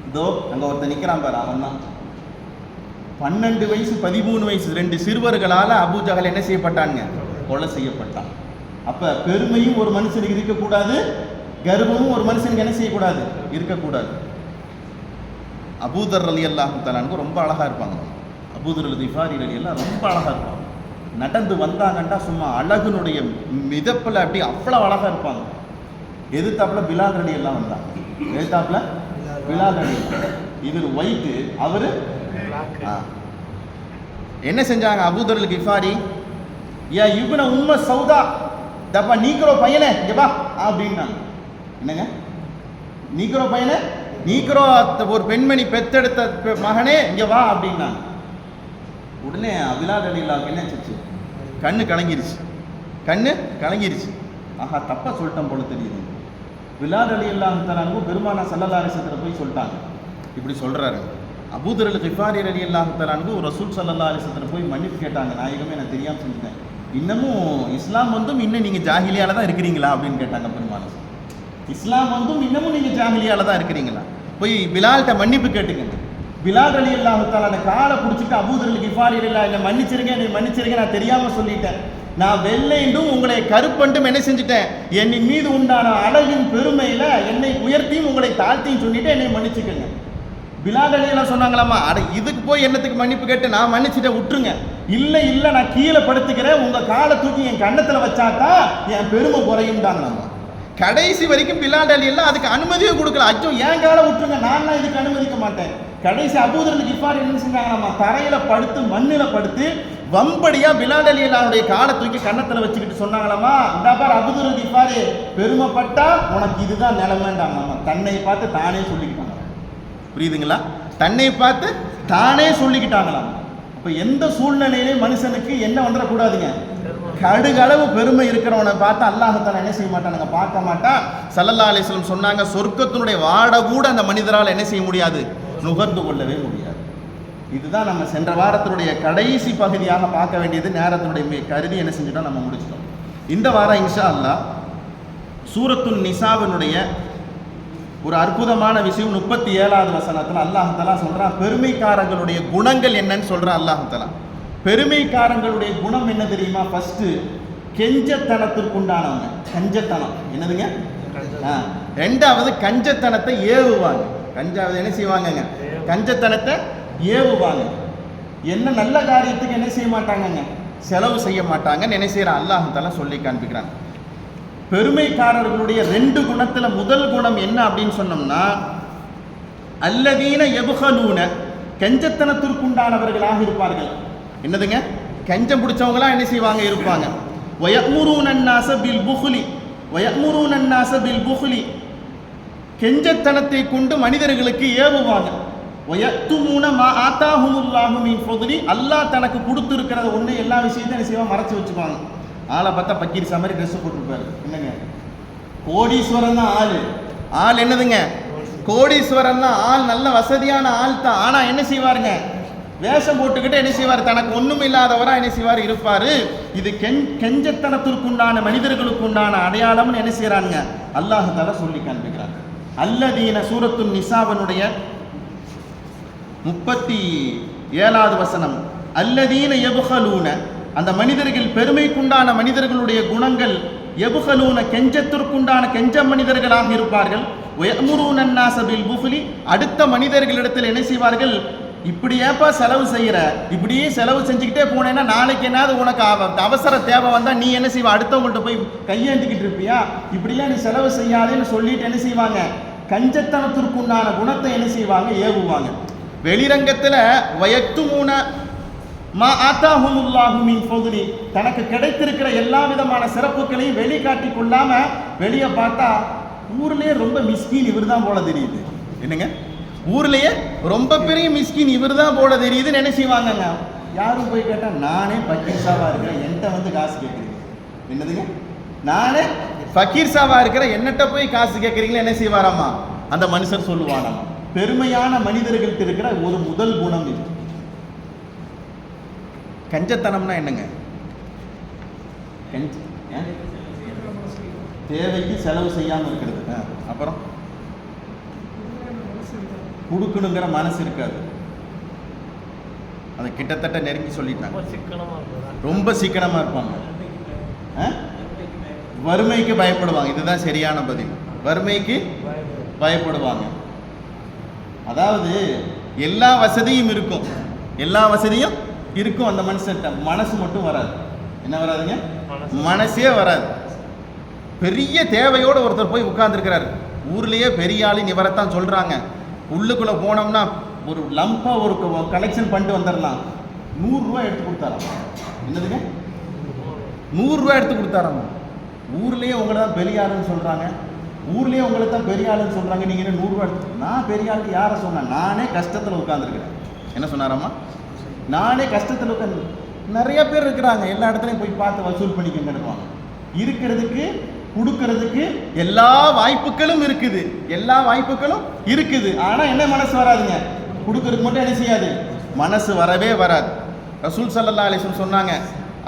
இதோ அங்க ஒருத்தர் நிக்கிறான் பாரு, அவன் தான். 12 வயசு 13 வயசு 2 சிறுவர்களால் அபூ ஜஹல் என்ன செய்யப்பட்டாங்க? கொலை செய்யப்பட்டான். அப்ப பெருமையும் ஒரு மனுஷனுக்கு இருக்கக்கூடாது, கர்வமும் ஒரு மனுஷனுக்கு என்ன செய்யக்கூடாது? இருக்கக்கூடாது. அபூதர் ரலியல்லாஹு தஆலா ரொம்ப அழகா இருப்பாங்க. அபூதர் கிஃபாரி ரலியல்லாஹு ரொம்ப அழகா இருப்பாங்க. நடந்து வந்தாங்கண்டா சும்மா அழகுனுடைய மிதப்பில் அப்படி அவ்வளோ அழகா இருப்பாங்க. எதிர்த்தாப்புல பிலால் ரலியல்லாஹு வந்தாங்க. எதிர்த்தாப்புல பிலால் ரலியல்லாஹு, இவர் ஒயிட்டு, அவரு என்ன செஞ்சாங்க? அபூதர் கிஃபாரி, யா இப்ன உம்ம சௌதா, தப்பா நீக்ரோ பையனே இங்க வா அப்படின்னாங்க. என்னங்க நீக்ரோ பையனே, நீக்ரோ ஒரு பெண்மணி பெத்தெடுத்த மகனே இங்க வா அப்படின்னாங்க. உடனே பிலால் ரலியல்லாஹு என்ன ஆச்சு? கண்ணு கலங்கிருச்சு. ஆஹா, தப்பா சொல்லிட்டோம் போல தெரியுது. பிலால் ரலியல்லாஹு தஆலா பெருமானார் ஸல்லல்லாஹு அலைஹி வஸல்லம் போய் சொல்லிட்டாங்க. இப்படி சொல்றாரு. அபூதர் கிஃபாரி ரலியல்லாஹு தஆலா ரசூல் ஸல்லல்லாஹு அலைஹி வஸல்லம் போய் மன்னிப்பு கேட்டாங்க. நாயகமே, நான் தெரியாமல் செஞ்சுட்டேன். இன்னமும் இஸ்லாம் இன்னும் நீங்க ஜாஹிலியால தான் இருக்கிறீங்களா அப்படின்னு கேட்டாங்க பெருமானார். இஸ்லாம் இன்னமும் நீங்க ஜாஹிலியால தான் இருக்கிறீங்களா? போய் பிலால்கிட்ட மன்னிப்பு கேட்டுங்க. பிலால் ரலியல்லாஹு தஆலா காலை பிடிச்சிட்டு அபூதர் கிஃபாரி ரலியல்லாஹு என்னை மன்னிச்சிருங்க, நான் தெரியாம சொல்லிட்டேன். நான் வெள்ளைண்டும் உங்களை கருப்பண்டும் என்ன செஞ்சுட்டேன்? என் மீது உண்டான அழகின் பெருமையில என்னை உயர்த்தியும் உங்களை தாழ்த்தியும் சொல்லிட்டு என்னை மன்னிச்சுக்கங்க. பிலால் ரலியல்லாஹு சொன்னாங்களாமா, அட இதுக்கு போய் என்னத்துக்கு மன்னிப்பு கேட்டு? நான் மன்னிச்சுட்டேன், விட்டுருங்க. இல்லை நான் கீழே படுத்துக்கிறேன், உங்க காலை தூக்கி என் கண்ணத்துல வச்சாதான் என் பெருமை குறையும்டாங்களாமா. கடைசி வரைக்கும் பிலால் ரலியல்லாஹு அதுக்கு அனுமதியே கொடுக்கல. அச்சோ, என் காலை விட்டுருங்க, நான் இதுக்கு அனுமதிக்க மாட்டேன். கடைசி அபூதர் கிஃபாரி என்ன செஞ்சாங்களாமா? தரையில படுத்து மண்ணில படுத்து வம்படியா பிலால் ரலியல்லாஹுடைய காலை தூக்கி கண்ணத்துல வச்சுக்கிட்டு சொன்னாங்களாமா, இந்த பார் அபூதர் கிஃபாரி, பெருமைப்பட்டா உனக்கு இதுதான் நிலைமைண்டாங்களாமா. தன்னை பார்த்து தானே சொல்லிக்கிட்டாங்க. புரியுதுங்களா? தன்னை பார்த்து தானே சொல்லிக்கிட்டாங்களாம். அப்ப எந்த சூழ்நிலையிலே மனுஷனுக்கு என்ன வந்துடக்கூடாதுங்க? கடுகளவு பெருமை இருக்கிறவனை பார்த்து அல்லாஹ் தஆலா என்ன செய்ய மாட்டானுங்க? பார்க்க மாட்டான். ஸல்லல்லாஹு அலைஹி வஸல்லம் சொன்னாங்க, சொர்க்கத்தினுடைய வாடை கூட அந்த மனிதரால் என்ன செய்ய முடியாது? நுகர்ந்து கொள்ளவே முடியாது. இதுதான் நம்ம சென்ற வாரத்தினுடைய கடைசி பகுதியாக பார்க்க வேண்டியது. நேரத்தினுடைய கருதி என்ன செஞ்சுட்டோம், நம்ம முடிச்சிட்டோம். இந்த வாரம் இன்ஷா அல்லாஹ் சூரத்துன் நிசாவினுடைய ஒரு அற்புதமான விஷயம் 37வது வசனத்தில் அல்லாஹ் தஆலா சொல்றான், பெருமைக்காரங்களுடைய குணங்கள் என்னன்னு சொல்றான். அல்லாஹ் தஆலா பெருமைக்காரங்களுடைய குணம் என்ன தெரியுமா? ஃபர்ஸ்ட் கெஞ்சத்தனத்திற்குண்டானவங்க. கஞ்சத்தனம் என்னதுங்க? ரெண்டாவது கஞ்சத்தனத்தை ஏவுவாங்க. கஞ்சாவது என்ன செய்வாங்கங்க? கஞ்சத்தனத்தை ஏவுவாங்க. என்ன நல்ல காரியத்துக்கு என்ன செய்ய மாட்டாங்கங்க? செலவு செய்ய மாட்டாங்கன்னு என்ன செய்யறான் அல்லாஹ் தஆலா சொல்லி காண்பிக்கிறான். பெருமைக்காரர்களுடைய 2 குணத்துல முதல் குணம் என்ன அப்படின்னு சொன்னோம்னா, அல்லதீன யப்கலூன, கஞ்சத்தனத்திற்குண்டானவர்களாக இருப்பார்கள். என்னதுங்க? கஞ்சம் பிடிச்சவங்களா என்ன செய்வாங்க? இருப்பாங்க. வயமுரூன அன்னாஸ பில் புக்லி, வயமுரூன அன்னாஸ பில் புக்லி, கெஞ்சத்தனத்தை கொண்டு மனிதர்களுக்கு ஏவுவாங்க. வயத்துமூன மா ஆதாஹுமுல்லாஹு மின் ஃபضலி, அல்லாஹ் தனக்கு கொடுத்துருக்கிறத ஒன்று எல்லா விஷயத்தையும் என்ன செய்வாங்க? மறைச்சு வச்சுக்குவாங்க. ஆளை பார்த்தா பக்கீர் சமரி ட்ரெஸ் போட்டுருப்பாரு. என்னங்க? கோடீஸ்வரன் தான் ஆள் என்னதுங்க? கோடீஸ்வரன் தான் ஆள், நல்ல வசதியான ஆள் தான். ஆனா என்ன செய்வாருங்க? வேஷம் போட்டுக்கிட்டு என்ன செய்வார்? தனக்கு ஒண்ணும் இல்லாதவரா என்ன செய்வார்? இருப்பாரு. இது கெஞ்சத்தனத்திற்குண்டான மனிதர்களுக்குண்டான அடையாளம்னு என்ன செய்யறாங்க? அல்லாஹ் தஆலா சொல்லி காண்பிக்கிறாங்க. அல்லதீன சூரத்துன் நிசாவனுடைய 37வது வசனம், அல்லதீன யப்கலூன, அந்த மனிதர்கள் பெருமைக்குண்டான மனிதர்களுடைய குணங்கள், யப்கலூன கெஞ்சத்திற்குண்டான கெஞ்ச மனிதர்களாக இருப்பார்கள். வயமுரூன அன்னாஸ பில் புக்லி, அடுத்த மனிதர்களிடத்தில் என்ன செய்வார்கள்? இப்படி ஏப்பா செலவு செய்யற, இப்படியே செலவு செஞ்சுக்கிட்டே போனேன்னா நாளைக்கு என்னது உனக்கு அவசர தேவை வந்தா நீ என்ன செய்வ? அடுத்தவங்கள்ட்ட போய் கையேந்திக்கிட்டு இருப்பியா? இப்படிலாம் நீ செலவு செய்யாதேன்னு சொல்லிட்டு என்ன செய்வாங்க? கஞ்சத்தனத்திற்குண்டான குணத்தை என்ன செய்வாங்க? ஏவுவாங்க. வெளிரங்கத்துல வயத்துமூன மா ஆதாஹுமுல்லாஹு மின் ஃபضலி, தனக்கு கிடைத்திருக்கிற எல்லா விதமான சிறப்புகளையும் வெளிக்காட்டி கொள்ளாம வெளியே பார்த்தா ஊர்லயே ரொம்ப மிஸ்கீன் இவர் தான் போல தெரியுது. என்னங்க? ஊர்லயே ரொம்ப பெரிய மிஸ்கின் இவர் தான் போல தெரியுதுன்னு என்ன செய்வாங்க? யாரும் போய் கேட்டா நானே பக்கீர் சாவா இருக்கிறேன், என்கிட்ட வந்து காசு கேட்குறீங்க. என்னதுங்க? நானே ஃபக்கீர் சாவா இருக்கிறேன், என்னட்ட போய் காசு கேட்குறீங்களா? என்ன செய்வாராமா அந்த மனுஷர் சொல்லுவானாமா. பெருமையான மனிதர்கள்ட்ட இருக்கிற ஒரு முதல் குணம் இது. கஞ்சத்தனம்னா என்னங்க? தேவைக்கு செலவு செய்யாம இருக்கிறது. அப்புறம் கொடுக்கணுங்கிற மனசு இருக்காது. அதை கிட்டத்தட்ட நெருங்கி சொல்லிட்டாங்க. ரொம்ப சிக்கனமா இருப்பாங்க. வறுமைக்கு பயப்படுவாங்க. இதுதான் சரியான பதில். வறுமைக்கு பயப்படுவாங்க. அதாவது எல்லா வசதியும் இருக்கும், எல்லா வசதியும் இருக்கும் அந்த மனுஷன்ட்ட, மனசு மட்டும் வராது. என்ன வராதுங்க? மனசே வராது. பெரிய தேவையோட ஒருத்தர் போய் உட்கார்ந்துருக்கிறார். ஊர்லயே பெரிய ஆளின் இவரைத்தான் சொல்றாங்க. உள்ளுக்குள்ள போனோம்னா ஒரு லம்பா ஒரு கலெக்ஷன் பண்ணிட்டு வந்துடலாம். 100 ரூபாய் எடுத்து கொடுத்தாராம். என்னதுங்க? 100 ரூபாய் எடுத்து கொடுத்தாராம். ஊர்லயே உங்களை தான் பெரிய ஆளுன்னு சொல்றாங்க, ஊர்லயே உங்களை தான் பெரிய ஆளுன்னு சொல்றாங்க, நீங்க என்ன 100 ரூபாய் எடுத்து? நான் பெரிய ஆளு யாரை சொன்னேன்? நானே கஷ்டத்துல உட்கார்ந்துருக்கிறேன். என்ன சொன்னாராமா? நானே கஷ்டத்துல உட்காந்து. நிறைய பேர் இருக்கிறாங்க, எல்லா இடத்துலையும் போய் பார்த்து வசூல் பண்ணிக்க எடுப்பாங்க. இருக்கிறதுக்கு கொடுக்கறதுக்கு எல்லா வாய்ப்புகளும் இருக்குது, எல்லா வாய்ப்புகளும் இருக்குது. ஆனா என்ன மனசு வராதுங்க? கொடுக்கறதுக்கு மட்டும் என்ன செய்யாது? மனசு வரவே வராது. ரசூல் ஸல்லல்லாஹு அலைஹி வஸல்லம் சொன்னாங்க,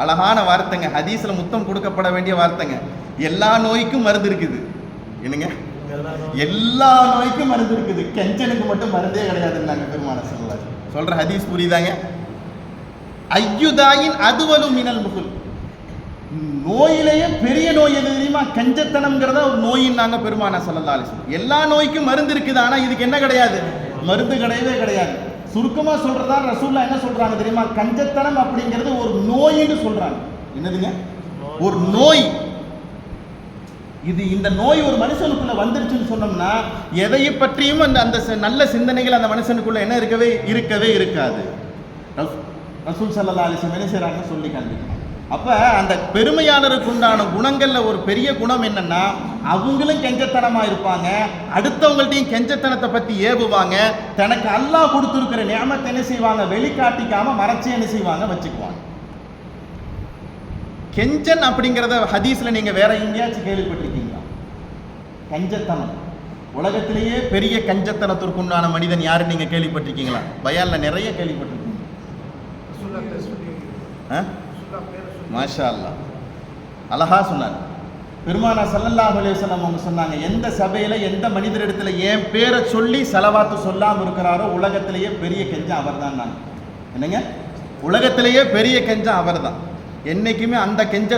அழகான வார்த்தைங்க, ஹதீஸ்ல முத்தம் கொடுக்கப்பட வேண்டிய வார்த்தைங்க. எல்லா நோய்க்கும் மருந்து இருக்குது. என்னங்க? எல்லா நோய்க்கும் மருந்து இருக்குது, கெஞ்சனுக்கு மட்டும் மருந்தே கிடையாதுன்னாங்க பெருமானார் ஸல்லல்லாஹு அலைஹி வஸல்லம். சொல்ற ஹதீஸ் புரியுதாங்க? ஐயுதாயின் அதுவலு மினல் புகுல், நோயிலேயே பெரிய நோய் எது தெரியுமா? கஞ்சத்தனம்ங்கிறத ஒரு நோயின்னாங்க பெருமானார் ஸல்லல்லாஹு அலைஹி வஸல்லம். எல்லா நோய்க்கும் மருந்து இருக்குது, ஆனா இதுக்கு என்ன கிடையாது? மருந்து கிடையவே கிடையாது. சுருக்கமா சொல்றதா ரசூலுல்லாஹ் என்ன சொல்றாங்க தெரியுமா? கஞ்சத்தனம் அப்படிங்கிறது ஒரு நோயின்னு சொல்றாங்க. என்னதுங்க? ஒரு நோய். இது இந்த நோய் ஒரு மனுஷனுக்குள்ள வந்துருச்சுன்னு சொன்னோம்னா எதையை பற்றியும் அந்த நல்ல சிந்தனைகள் அந்த மனுஷனுக்குள்ள என்ன இருக்கவே இருக்காது. ரசூல் ஸல்லல்லாஹு அலைஹி வஸல்லம் என்ன செய்றாங்க சொல்லி காண்பிக்கிறாங்க. அப்ப அந்த பெருமையாளருக்கு உண்டான குணங்கள்ல ஒரு பெரிய குணம் என்னன்னா, அவங்களும் கெஞ்சத்தனமா இருப்பாங்க, அடுத்தவங்கள்ட்டையும் கெஞ்சத்தனத்தை பத்தி ஏவுவாங்க. தனக்கு அல்லாஹ் கொடுத்துருக்கிற நியமத்தை என்ன செய்வாங்க? வெளிக்காட்டிக்காம மறைச்சு என்ன செய்வாங்க? வச்சுக்குவாங்க. கெஞ்சன் அப்படிங்கிறத ஹதீஸ்ல நீங்க வேற எங்கேயாச்சும் கேள்விப்பட்டிருக்கீங்களா? கஞ்சத்தனம் உலகத்திலேயே பெரிய கஞ்சத்தனத்திற்கு உண்டான மனிதன் யாரு நீங்க கேள்விப்பட்டிருக்கீங்களா? பயான்ல நிறைய கேள்விப்பட்டிருக்கீங்க. மாஷா அல்லாஹ், அழகா சொன்னார். பெருமானா ஸல்லல்லாஹு அலைஹி வஸல்லம் அவங்க சொன்னாங்க, எந்த சபையில எந்த மனிதரிடத்துல என் பேரை சொல்லி ஸலவாத்து சொல்லாம இருக்கிறாரோ உலகத்திலேயே பெரிய கெஞ்சம் அவர்தான். நான் என்னங்க, உலகத்திலேயே பெரிய கெஞ்சம் அவர்தான். என்னைக்குமே அந்த கெஞ்ச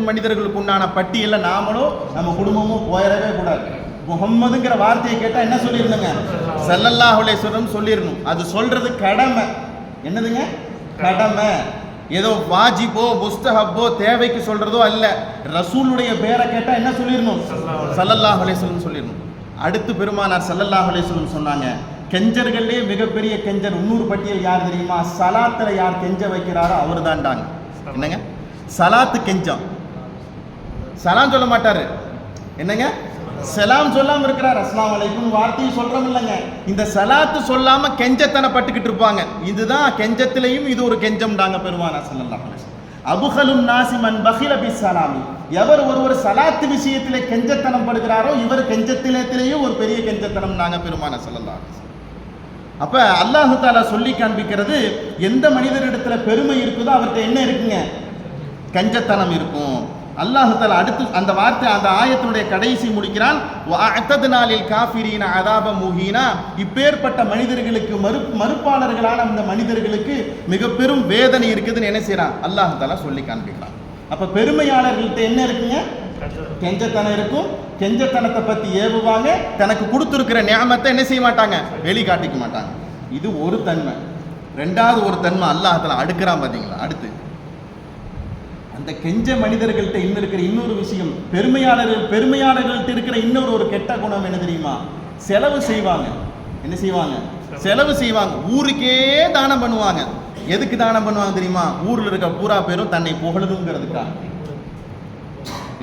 மனிதர்களுக்கு உண்டான பட்டியல நாமளோ நம்ம குடும்பமும் போயிடவே கூடாது. முஹம்மதுங்கிற வார்த்தையை கேட்டா என்ன சொல்லிருந்தோங்க? ஸல்லல்லாஹு அலைஹி வஸல்லம் சொல்லிடணும். அது சொல்றது கடமை. என்னதுங்க? கடமை. ஏதோ வாஜிபோ முஸ்தஹப்போ தேவைக்கு சொல்றதோ அல்ல. ரசூலுடைய பேரை கேட்டா என்ன சொல்லிடணும்? ஸல்லல்லாஹு அலைஹி வஸல்லம் சொல்லிடணும். அடுத்து பெருமானார் ஸல்லல்லாஹு அலைஹி வஸல்லம் சொன்னாங்க, கெஞ்சர்களே மிகப்பெரிய கெஞ்சர் இன்னொரு பட்டியல் யார் தெரியுமா? சலாத்துல யார் கெஞ்ச வைக்கிறாரோ அவர் தான்டாங்க. என்னங்க? சலாத்து கெஞ்சம். சலாம் சொல்ல மாட்டாரு. என்னங்க? சலாம் சொல்லாம இருக்கிறார். அஸ்ஸலாமு அலைக்கும் வார்த்தையை சொல்றோம் இல்லைங்க. இந்த சலாத்து சொல்லாம கெஞ்சத்தனை பட்டுக்கிட்டு இருப்பாங்க. இதுதான் கெஞ்சத்திலையும் இது ஒரு கெஞ்சம்டாங்க பெருமானார் ஸல்லல்லாஹு அலைஹி வஸல்லம். அபுகலுன் நாஸி மன் பகில பிஸ்ஸலாமி. எவர் ஒருவர் சலாத்து விஷயத்திலே கெஞ்சத்தனம் படுகிறாரோ இவர் கெஞ்சத்திலேயும் ஒரு பெரிய கெஞ்சத்தனம் நாங்க பெருமானார் ஸல்லல்லாஹு அலைஹி வஸல்லம். அப்ப அல்லாஹு தஆலா சொல்லி காண்பிக்கிறது, எந்த மனிதரிடத்துல பெருமை இருக்குதோ அவர்கிட்ட என்ன இருக்குங்க? கஞ்சத்தனம் இருக்கும். அல்லாஹு தஆலா அடுத்து அந்த வார்த்தை அந்த ஆயத்தினுடைய கடைசி முடிக்கிறான், வஅஅதனா லில் காஃபிரீன அஸாப முஹீனா. இப்பேற்பட்ட மனிதர்களுக்கு மறுப்பாளர்களான அந்த மனிதர்களுக்கு மிக பெரும் வேதனை இருக்குதுன்னு என்ன செய்றான்? அல்லாஹு தஆலா சொல்லி காண்பிக்கிறான். அப்ப பெருமையாளர்கள்ட்ட என்ன இருக்குங்க? கெஞ்சத்தனம் இருக்கும். கெஞ்சத்தனத்தை பத்தி ஏவுவாங்க. தனக்கு கொடுத்துருக்கிற நியாமத்தை என்ன செய்ய மாட்டாங்க? வெளிக்காட்டிக்க மாட்டாங்க. இது ஒரு தன்மை. ரெண்டாவது ஒரு தன்மை அல்லாஹ் தஆலா அடுக்குறான் பாத்தீங்களா? அடுத்து அந்த கெஞ்ச மனிதர்கள்ட்ட இன்னும் இருக்கிற இன்னொரு விஷயம், பெருமையாளர்கள்ட்ட இருக்கிற இன்னொரு ஒரு கெட்ட குணம் என்ன தெரியுமா? செலவு செய்வாங்க. என்ன செய்வாங்க? செலவு செய்வாங்க. ஊருக்கே தானம் பண்ணுவாங்க. எதுக்கு தானம் பண்ணுவாங்க தெரியுமா? ஊர்ல இருக்க பூரா பேரும் தன்னை புகழணுங்கிறதுக்காக.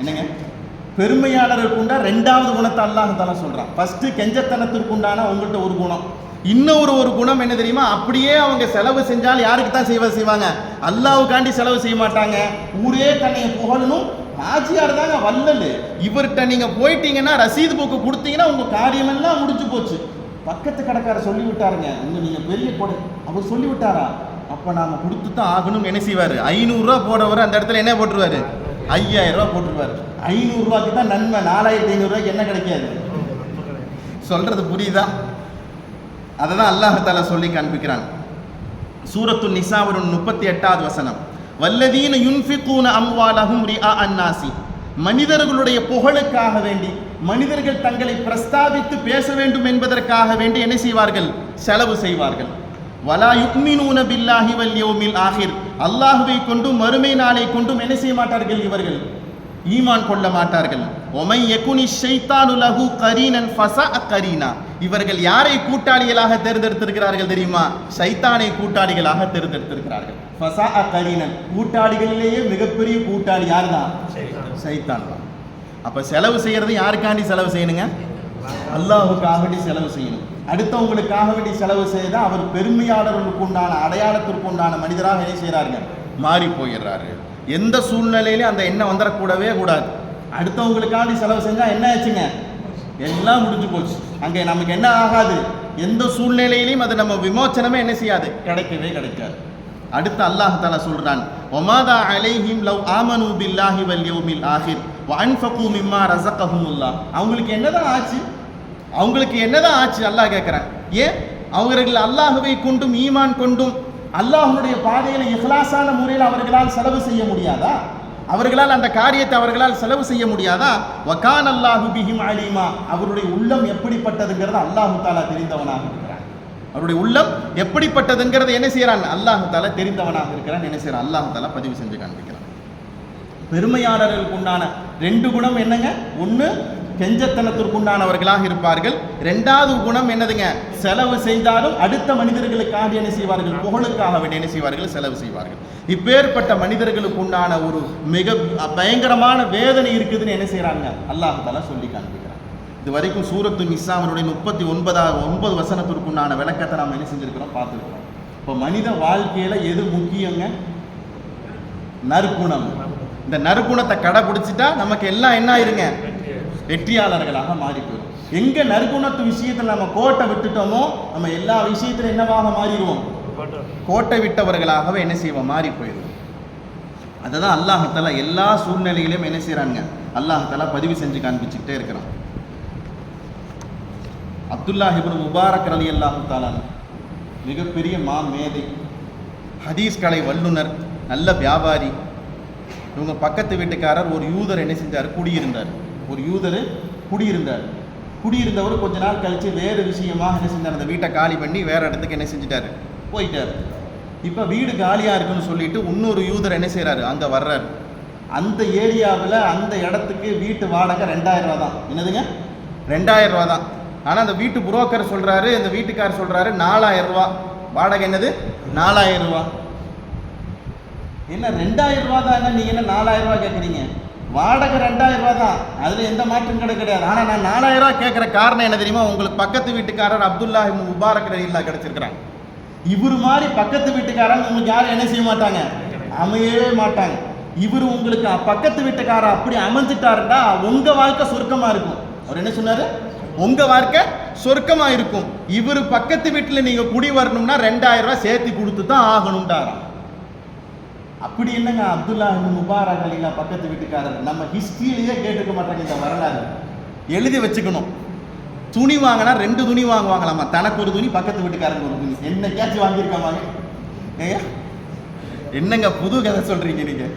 என்னங்க? பெருமையாளருக்கு உண்டா ரெண்டாவது குணத்தை அல்லாஹ் தஆலா சொல்றான். ஃபர்ஸ்ட் கெஞ்சத்தனத்திற்கு உண்டான உங்கள்கிட்ட ஒரு குணம். இன்னொரு குணம் என்ன தெரியுமா? அப்படியே அவங்க செலவு செஞ்சால் யாருக்கு தான் செய்வாங்க? அல்லாஹ்வுக்காண்டி செலவு செய்ய மாட்டாங்க. ஊரே தன்னை புகழணும். ஆஜியார் தாங்க வல்லல். இவர்கிட்ட நீங்க போயிட்டீங்கன்னா ரசீது புக்கு கொடுத்தீங்கன்னா உங்க காரியமெல்லாம் முடிஞ்சு போச்சு. பக்கத்து கடைக்கார சொல்லி விட்டாருங்க, நீங்க பெரிய கொடை அவர் சொல்லி விட்டாரா? அப்ப நாம கொடுத்து தான் ஆகணும். என்ன செய்வாரு? 500 ரூபா போடுறவர் அந்த இடத்துல என்ன போட்டுருவாரு? 5000 ரூபா போட்டுருவாரு. 500 ரூபாய்க்கு தான் நன்மை. 4500 ரூபாய்க்கு என்ன கிடைக்காது. சொல்றது புரியுதா? அதை தான் அல்லாஹ் தஆலா சொல்லி காண்பிக்கிறான். சூரத்து நிசாவுடைய 38வது வசனம், வல்லதீன யுன்ஃபிகூன அம்வாலஹும் ரிஆ அன்னாசி. மனிதர்களுடைய புகழுக்காக வேண்டி, மனிதர்கள் தங்களை பிரஸ்தாபித்து பேச வேண்டும் என்பதற்காக வேண்டி என்ன செய்வார்கள்? செலவு செய்வார்கள். வலா யுக்மினூன பில்லாஹி வல் யௌமில் ஆஹிர். அல்லாஹ்வை கொண்டும் மறுமை நாளை கொண்டும் என்ன செய்ய மாட்டார்கள்? இவர்கள் ஈமான் கொள்ள மாட்டார்கள். ஒமை யகுனி ஷைத்தானு லஹு கரீனன் ஃபஸஅ கரீனா. இவர்கள் யாரை கூட்டாளிகளாக தேர்ந்தெடுத்திருக்கிறார்கள் தெரியுமா? ஷைத்தானை கூட்டாளிகளாக தேர்ந்தெடுத்திருக்கிறார்கள். ஃபஸஅ கரீனன். கூட்டாளிகளிலேயே மிகப்பெரிய கூட்டாளி யார்தான்? ஷைத்தான் தான். அப்ப செலவு செய்யறது யாருக்காண்டி செலவு செய்யணுங்க? அல்லாஹ்வுக்காக வேண்டி செலவு செய்யணும். அடுத்தவங்களுக்காக வேண்டி செலவு செய்தா அவர் பெருமையாளர்களுக்கு உண்டான அடையாளத்திற்கு உண்டான மனிதராக என்ன செய்யறாருங்க? மாறி போயிடுறாரு. எந்த சூழ்நிலையிலும் அந்த எண்ணம் வந்துடக்கூடவே கூடாது. அடுத்தவங்களுக்காண்டி செலவு செஞ்சா என்ன ஆச்சுங்க? எல்லாம் முடிஞ்சு போச்சு. அங்கே நமக்கு என்ன ஆகாது? எந்த சூழ்நிலையிலையும் அது நம்ம விமோச்சனமே என்ன செய்யாது? கிடைக்கவே கிடைக்காது. அடுத்து அல்லாஹ் தஆலா சொல்றான், வமாதா அலைஹிம் லவ் ஆமனு பில்லாஹி வல் யௌமில் ஆஹிர் வ அன்ஃபகு மிம்மா ரஸகஹுமுல்லாஹ். அவங்களுக்கு என்னதான் ஆச்சு? அவங்களுக்கு என்னதான் ஆச்சு? அல்லாஹ் கேட்கிறான். ஏன் அவர்கள் அல்லாஹ்வை கொண்டும் ஈமான் கொண்டும் அல்லாஹ்வுடைய பாதையில இஹ்லாஸான முறையில் அவர்களால் செலவு செய்ய முடியாதா? அவர்களால் அந்த காரியத்தை அவர்களால் செலவு செய்ய முடியாதா? வகான அல்லாஹு பிஹிம் அலீமா. அவருடைய உள்ளம் எப்படிப்பட்டதுங்கிறது அல்லாஹ் தஆலா தெரிந்தவனாக இருக்கிறான். அவருடைய உள்ளம் எப்படிப்பட்டதுங்கிறது என்ன செய்யறான்? அல்லாஹ் தஆலா தெரிந்தவனாக இருக்கிறான். என்ன செய்யறான்? அல்லாஹ் தஆலா பதிவு செஞ்சு காண்பிக்கிறான். பெருமையாளர்களுக்கு உண்டான 2 குணம் என்னங்க? ஒன்று கெஞ்சத்தனத்திற்கு உண்டானவர்களாக இருப்பார்கள். ரெண்டாவது குணம் என்னதுங்க? செலவு செய்தாலும் அடுத்த மனிதர்களுக்காக என்ன செய்வார்கள்? புகழுக்காக வேண்டி என்ன செய்வார்கள்? செலவு செய்வார்கள். இப்பேற்பட்ட மனிதர்களுக்கு உண்டான ஒரு மிக பயங்கரமான வேதனை இருக்குதுன்னு என்ன செய்யறாங்க? அல்லாஹ் தஆலா சொல்லி காண்பிக்கிறான். இது வரைக்கும் சூரத்து நிசாவினுடைய 39 வசனத்திற்கு உண்டான விளக்கத்தை நாம் என்ன செஞ்சிருக்கிறோம்? பார்த்துருக்கிறோம். இப்போ மனித வாழ்க்கையில எது முக்கியங்க? நற்குணம். இந்த நற்குணத்தை கடைபிடிச்சிட்டா நமக்கு எல்லாம் என்ன ஆயிருங்க? வெற்றியாளர்களாக மாறி போயிடும். எங்க நற்குணத்து விஷயத்தில் நம்ம கோட்டை விட்டுட்டோமோ நம்ம எல்லா விஷயத்திலும் என்னவாக மாறிடுவோம், கோட்டை விட்டவர்களாகவே என்ன செய்வோம், மாறி போயிடுவோம். அதை தான் அல்லாஹ் எல்லா சூழ்நிலையிலும் என்ன செய்கிறாங்க, அல்லாஹ் பதிவு செஞ்சு காண்பிச்சுக்கிட்டே இருக்கிறான். அப்துல்லாஹ் இப்னு முபாரக் ரலியல்லாஹு தஆலா மிகப்பெரிய மேதை, ஹதீஸ் கலை வல்லுனர், நல்ல வியாபாரி. இவங்க பக்கத்து வீட்டுக்காரர் ஒரு யூதர் என்ன செஞ்சார், குடியிருந்தார். ஒரு யூதர் குடியிருந்தவர் கொஞ்ச நாள் கழித்து வேறு விஷயமாக என்ன செஞ்சார், அந்த வீட்டை காலி பண்ணி வேறு இடத்துக்கு என்ன செஞ்சிட்டார், போயிட்டார். இப்போ வீடு காலியாக இருக்குன்னு சொல்லிட்டு இன்னொரு யூதர் என்ன செய்கிறாரு, அங்கே வர்றாரு. அந்த ஏரியாவில் அந்த இடத்துக்கு வீட்டு வாடகை 2000 ரூபா தான். என்னதுங்க, 2000 ரூபா தான். ஆனால் அந்த வீட்டு புரோக்கர் சொல்கிறாரு, இந்த வீட்டுக்காரர் சொல்கிறாரு 4000 ரூபா வாடகை. என்னது, 4000 ரூபா. என்ன 2000 ரூபா தான், நீங்கள் என்ன 4000 ரூபா கேட்குறீங்க? வாடகை 2000 ரூபா தான், அதில் எந்த மாற்றம் கிடையாது. ஆனால் நான் 4000 ரூபா கேட்குற காரணம் என்ன தெரியுமா, உங்களுக்கு பக்கத்து வீட்டுக்காரர் அப்துல்லாஹ் இப்னு முபாரக் ரலியல்லாஹு கிடைச்சிருக்கிறாங்க. இவர் மாதிரி பக்கத்து வீட்டுக்காரங்க உங்களுக்கு யாரும் என்ன செய்ய மாட்டாங்க, அமையவே மாட்டாங்க. இவர் உங்களுக்கு பக்கத்து வீட்டுக்காரர் அப்படி அமைஞ்சிட்டாருன்னா உங்கள் வாழ்க்கை சொர்க்கமாக இருக்கும். அவர் என்ன சொன்னார், உங்கள் வாழ்க்கை சொர்க்கமாக இருக்கும். இவர் பக்கத்து வீட்டில் நீங்கள் குடி வரணும்னா 2000 ரூபா சேர்த்து கொடுத்து தான் ஆகணும்டாராம். அப்படி என்னங்க அப்துல்லாஹ் இப்னு முபாரக் ரலியல்லாஹு பக்கத்து வீட்டுக்காரர், நம்ம ஹிஸ்ட்ரியிலேயே கேட்டுக்க மாட்டாங்க. இந்த வரலாறு எழுதி வச்சுக்கணும். துணி வாங்கினா 2 துணி வாங்குவாங்களாமா, தனக்கு ஒரு துணி, பக்கத்து வீட்டுக்காரங்க ஒரு துணி. என்னைக்காச்சும் வாங்கியிருக்காமாங்க? என்னங்க புது கதை சொல்கிறீங்க நீங்கள்?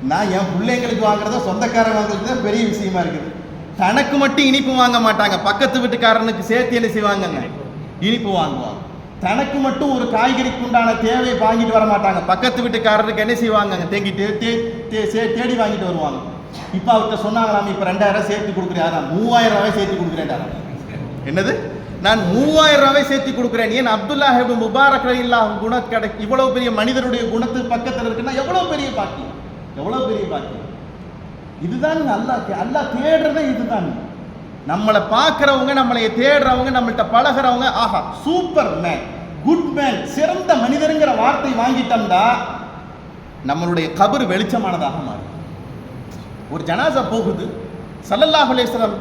நான் என் பிள்ளைங்களுக்கு வாங்குறதோ சொந்தக்காரங்க வாங்குறது தான் பெரிய விஷயமா இருக்குது. தனக்கு மட்டும் இனிப்பு வாங்க மாட்டாங்க, பக்கத்து வீட்டுக்காரனுக்கு சேர்த்து என்ன செய்வாங்கங்க, இனிப்பு வாங்குவாங்க. தனக்கு மட்டும் ஒரு காய்கறிக்கு உண்டான தேவையை வாங்கிட்டு வர மாட்டாங்க, பக்கத்து வீட்டுக்காரருக்கு என்ன செய்வாங்க, தேடி வாங்கிட்டு வருவாங்க. இப்போ அவர்கிட்ட சொன்னாங்களாம், இப்போ 2000 சேர்த்து கொடுக்குறாரா, 3000 ரூபாய் சேர்த்து கொடுக்குறேன். என்னது, நான் 3000 ரூபாய் சேர்த்து கொடுக்குறேன். ஏன் அப்துல்லாஹ் இப்னு முபாரக் ரலியல்லாஹு குணம் இவ்வளவு பெரிய மனிதருடைய குணத்து பக்கத்தில் இருக்குன்னா எவ்வளவு பெரிய பாக்கியம், எவ்வளவு பெரிய பாக்கியம். இதுதான் அல்லாஹ் தேடுறதே இதுதான். நம்மளை பார்க்குறவங்க, நம்மளை தேடுறவங்க, நம்மள்கிட்ட பழகிறவங்க, ஆஹா சூப்பர் மேன், குட் மேன், சிறந்த மனிதருங்கிற வார்த்தை வாங்கிட்டோம்னா நம்மளுடைய கபர் வெளிச்சமானதாக மாறும். ஒரு ஜனாசா போகுது, ஸல்லல்லாஹு அலைஹி வஸல்லம்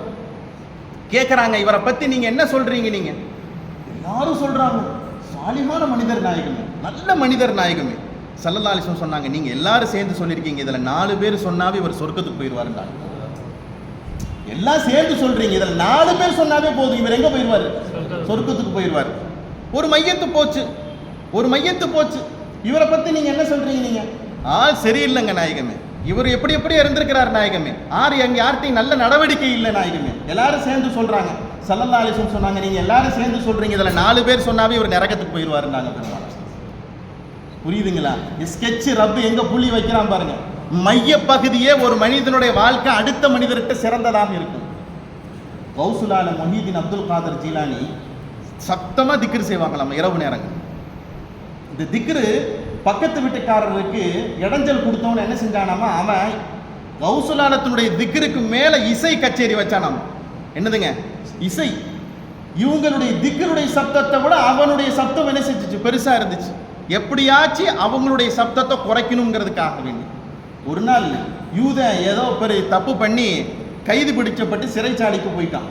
கேட்குறாங்க, இவரை பற்றி நீங்கள் என்ன சொல்கிறீங்க? நீங்கள் எல்லாரும் சொல்கிறாங்க சாலிஹான மனிதர் நாயகமே, நல்ல மனிதர் நாயகமே. ஸல்லல்லாஹு அலைஹி வஸல்லம் சொன்னாங்க, நீங்கள் எல்லாரும் சேர்ந்து சொல்லியிருக்கீங்க, இதில் 4 பேர் சொன்னாவே இவர் சொர்க்கத்துக்கு போயிடுவாருன்றாங்க. எல்லாம் சேர்ந்து சொல்கிறீங்க, இதில் 4 பேர் சொன்னாவே போதும், இவர் எங்கே போயிடுவார், சொர்க்கத்துக்கு போயிடுவார். ஒரு மையத்து போச்சு, இவரை பற்றி நீங்கள் என்ன சொல்கிறீங்க? நீங்கள் சரியில்லைங்க நாயகமே, இவர் எப்படி இருந்திருக்கிறார் நாயகமே, யார்கிட்டையும் நல்ல நடவடிக்கை இல்லை நாயகமே. எல்லாரும் சேர்ந்து சொல்றாங்க. ஸல்லல்லாஹு அலைஹி வஸல்லம் சொன்னாங்க, நீங்க எல்லாரும் சேர்ந்து சொல்றீங்க, இதுல 4 பேர் சொன்னாவே இவர் நரகத்துக்கு போயிடுவாருன்னாங்க. பெருமாள் புரியுதுங்களா? ஸ்கெட்ச் ரப்பு எங்க புள்ளி வைக்கிறான் பாருங்க. மைய பகுதியே ஒரு மனிதனுடைய வாழ்க்கை அடுத்த மனிதர்கிட்ட சிறந்ததாக இருக்கும். கௌசுல் ஆலம் முஹீதீன் அப்துல் காதர் ஜீலானி சத்தமா திக்ர் செய்வாங்களாம் இரவு நேரங்கள். இந்த திக்ரு பக்கத்து வீட்டுக்காரருக்கு இடைஞ்சல் கொடுத்தவன என்ன செஞ்சானாமா, அவன் கௌசுலாலத்தினுடைய திக்ருக்கு மேல இசை கச்சேரி வச்சானாமா. என்னதுங்க, இசை. இவங்களுடைய திக்ருடைய சப்தத்தை விட அவனுடைய சப்தம் என்ன செஞ்சிச்சு, பெருசா இருந்துச்சு. எப்படியாச்சும் அவங்களுடைய சப்தத்தை குறைக்கணுங்கிறதுக்காக வேண்டி ஒரு நாள் யூதன் ஏதோ பெரிய தப்பு பண்ணி கைது பிடிக்கப்பட்டு சிறைச்சாலைக்கு போயிட்டான்.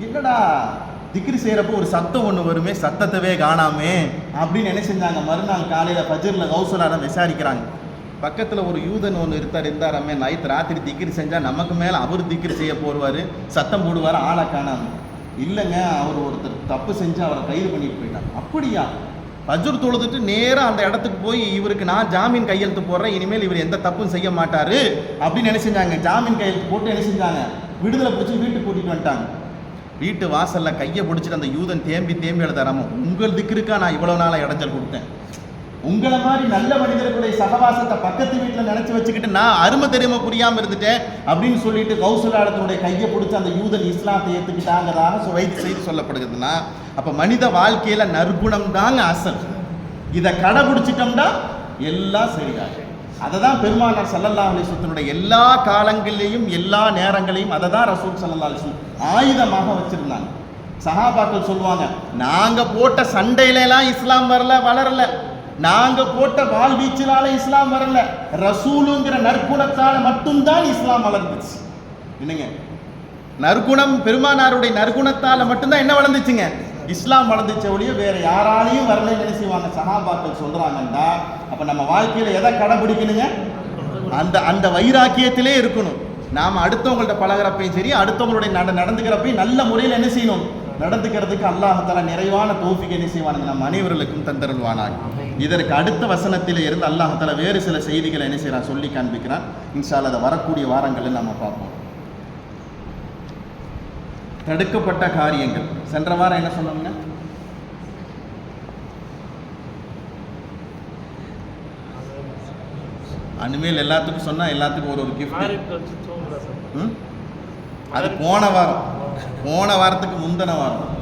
என்னடா திக்ரு செய்கிறப்போ ஒரு சத்தம் ஒன்று வருமே, சத்தத்தவே காணாமே அப்படின்னு என்ன செஞ்சாங்க, மறுநாள் காலையில் ஃபஜ்ரில் கௌசுலாரம் விசாரிக்கிறாங்க. பக்கத்தில் ஒரு யூதன் ஒன்று இருந்தாராமே, நைட் ராத்திரி திக்ரு செஞ்சால் நமக்கு மேலே அவர் திக்ரு செய்ய போடுவார், சத்தம் போடுவார், ஆளை காணாமல். இல்லைங்க, அவர் ஒருத்தர் தப்பு செஞ்சு அவரை கைது பண்ணிட்டு போயிட்டாங்க. அப்படியா? ஃபஜ்ர் தொழுதுட்டு நேராக அந்த இடத்துக்கு போய் இவருக்கு நான் ஜாமீன் கையெழுத்து போடுறேன், இனிமேல் இவர் எந்த தப்பும் செய்ய மாட்டார் அப்படின்னு என்ன செஞ்சாங்க, ஜாமீன் கையெழுத்து போட்டு என்ன செஞ்சாங்க, விடுதலை பிடிச்சி வீட்டுக்கு கூட்டிகிட்டு வந்துட்டாங்க. வீட்டு வாசலில் கையை பிடிச்சிட்டு அந்த யூதன் தேம்பி எழுதாராம, உங்கள் திக்ருக்கா நான் இவ்வளோ நாளாக இடைஞ்சல் கொடுத்தேன், உங்களை மாதிரி நல்ல மனிதர்களுடைய சகவாசத்தை பக்கத்து வீட்டில் நினச்சி வச்சுக்கிட்டு நான் அருமை தெரியாம புரியாமல் இருந்துட்டேன் அப்படின்னு சொல்லிட்டு கௌசுலாலத்தினுடைய கையை பிடிச்சி அந்த யூதன் இஸ்லாத்தை ஏற்றுக்கிட்டாங்கிறதாக வைத்து செய்து சொல்லப்படுகிறதுனா, அப்போ மனித வாழ்க்கையில் நற்குணம் தாங்க அசல். இதை கடைபிடிச்சிட்டோம்னா எல்லாம் சரியாக. அதை தான் பெருமானார் ஸல்லல்லாஹு அலைஹி வஸல்லம் எல்லா காலங்களிலையும் எல்லா நேரங்களையும் அதை தான் ரசூல் ஸல்லல்லாஹு அலைஹி வஸல்லம் ஆயுதமாக வச்சிருந்தாங்க. சஹாபாக்கள் சொல்லுவாங்க, நாங்கள் போட்ட சண்டையிலலாம் இஸ்லாம் வளரல, நாங்கள் போட்ட வாழ்வீச்சினால இஸ்லாம் வரல, ரசூலுங்கிற நற்குணத்தால் மட்டும்தான் இஸ்லாம் வளர்ந்துச்சு. என்னங்க, நற்குணம் பெருமானாருடைய நற்குணத்தால் மட்டும்தான் என்ன வளர்ந்துச்சுங்க, இஸ்லாம் வளர்ந்துச்ச ஒழிய வேற யாராலையும் வரலன்னு என்ன செய்வாங்க சஹாபாக்கள் சொல்றாங்கன்னா, அப்ப நம்ம வாழ்க்கையில எதை கடைபிடிக்கணுங்க, அந்த அந்த வைராக்கியத்திலே இருக்கணும். நாம் அடுத்தவங்கள்ட்ட பழகிறப்பையும் சரி, அடுத்தவங்களுடைய நடந்துக்கிறப்பையும் நல்ல முறையில் என்ன செய்யணும், நடந்துக்கிறதுக்கு அல்லாஹ் தஆலா நிறைவான தௌஃபீக் என்ன செய்வானுங்க நம் அனைவர்களுக்கும் தந்தருள்வானாக. இதற்கு அடுத்த வசனத்திலே இருந்து அல்லாஹ் தஆலா வேறு சில செய்திகளை என்ன செய்யறான் சொல்லி காண்பிக்கிறான். இன்ஷா அல்லாஹ் அதை வரக்கூடிய வாரங்களில் நம்ம பார்ப்போம். தடுக்கப்பட்ட காரியங்கள் சென்ற வாரம் என்ன சொன்னோம்னா, அனிமேல் எல்லாத்துக்கும் சொன்னா எல்லாத்துக்கும் ஒரு கிஃப்ட். அது போன வாரத்துக்கு முந்தின வாரம்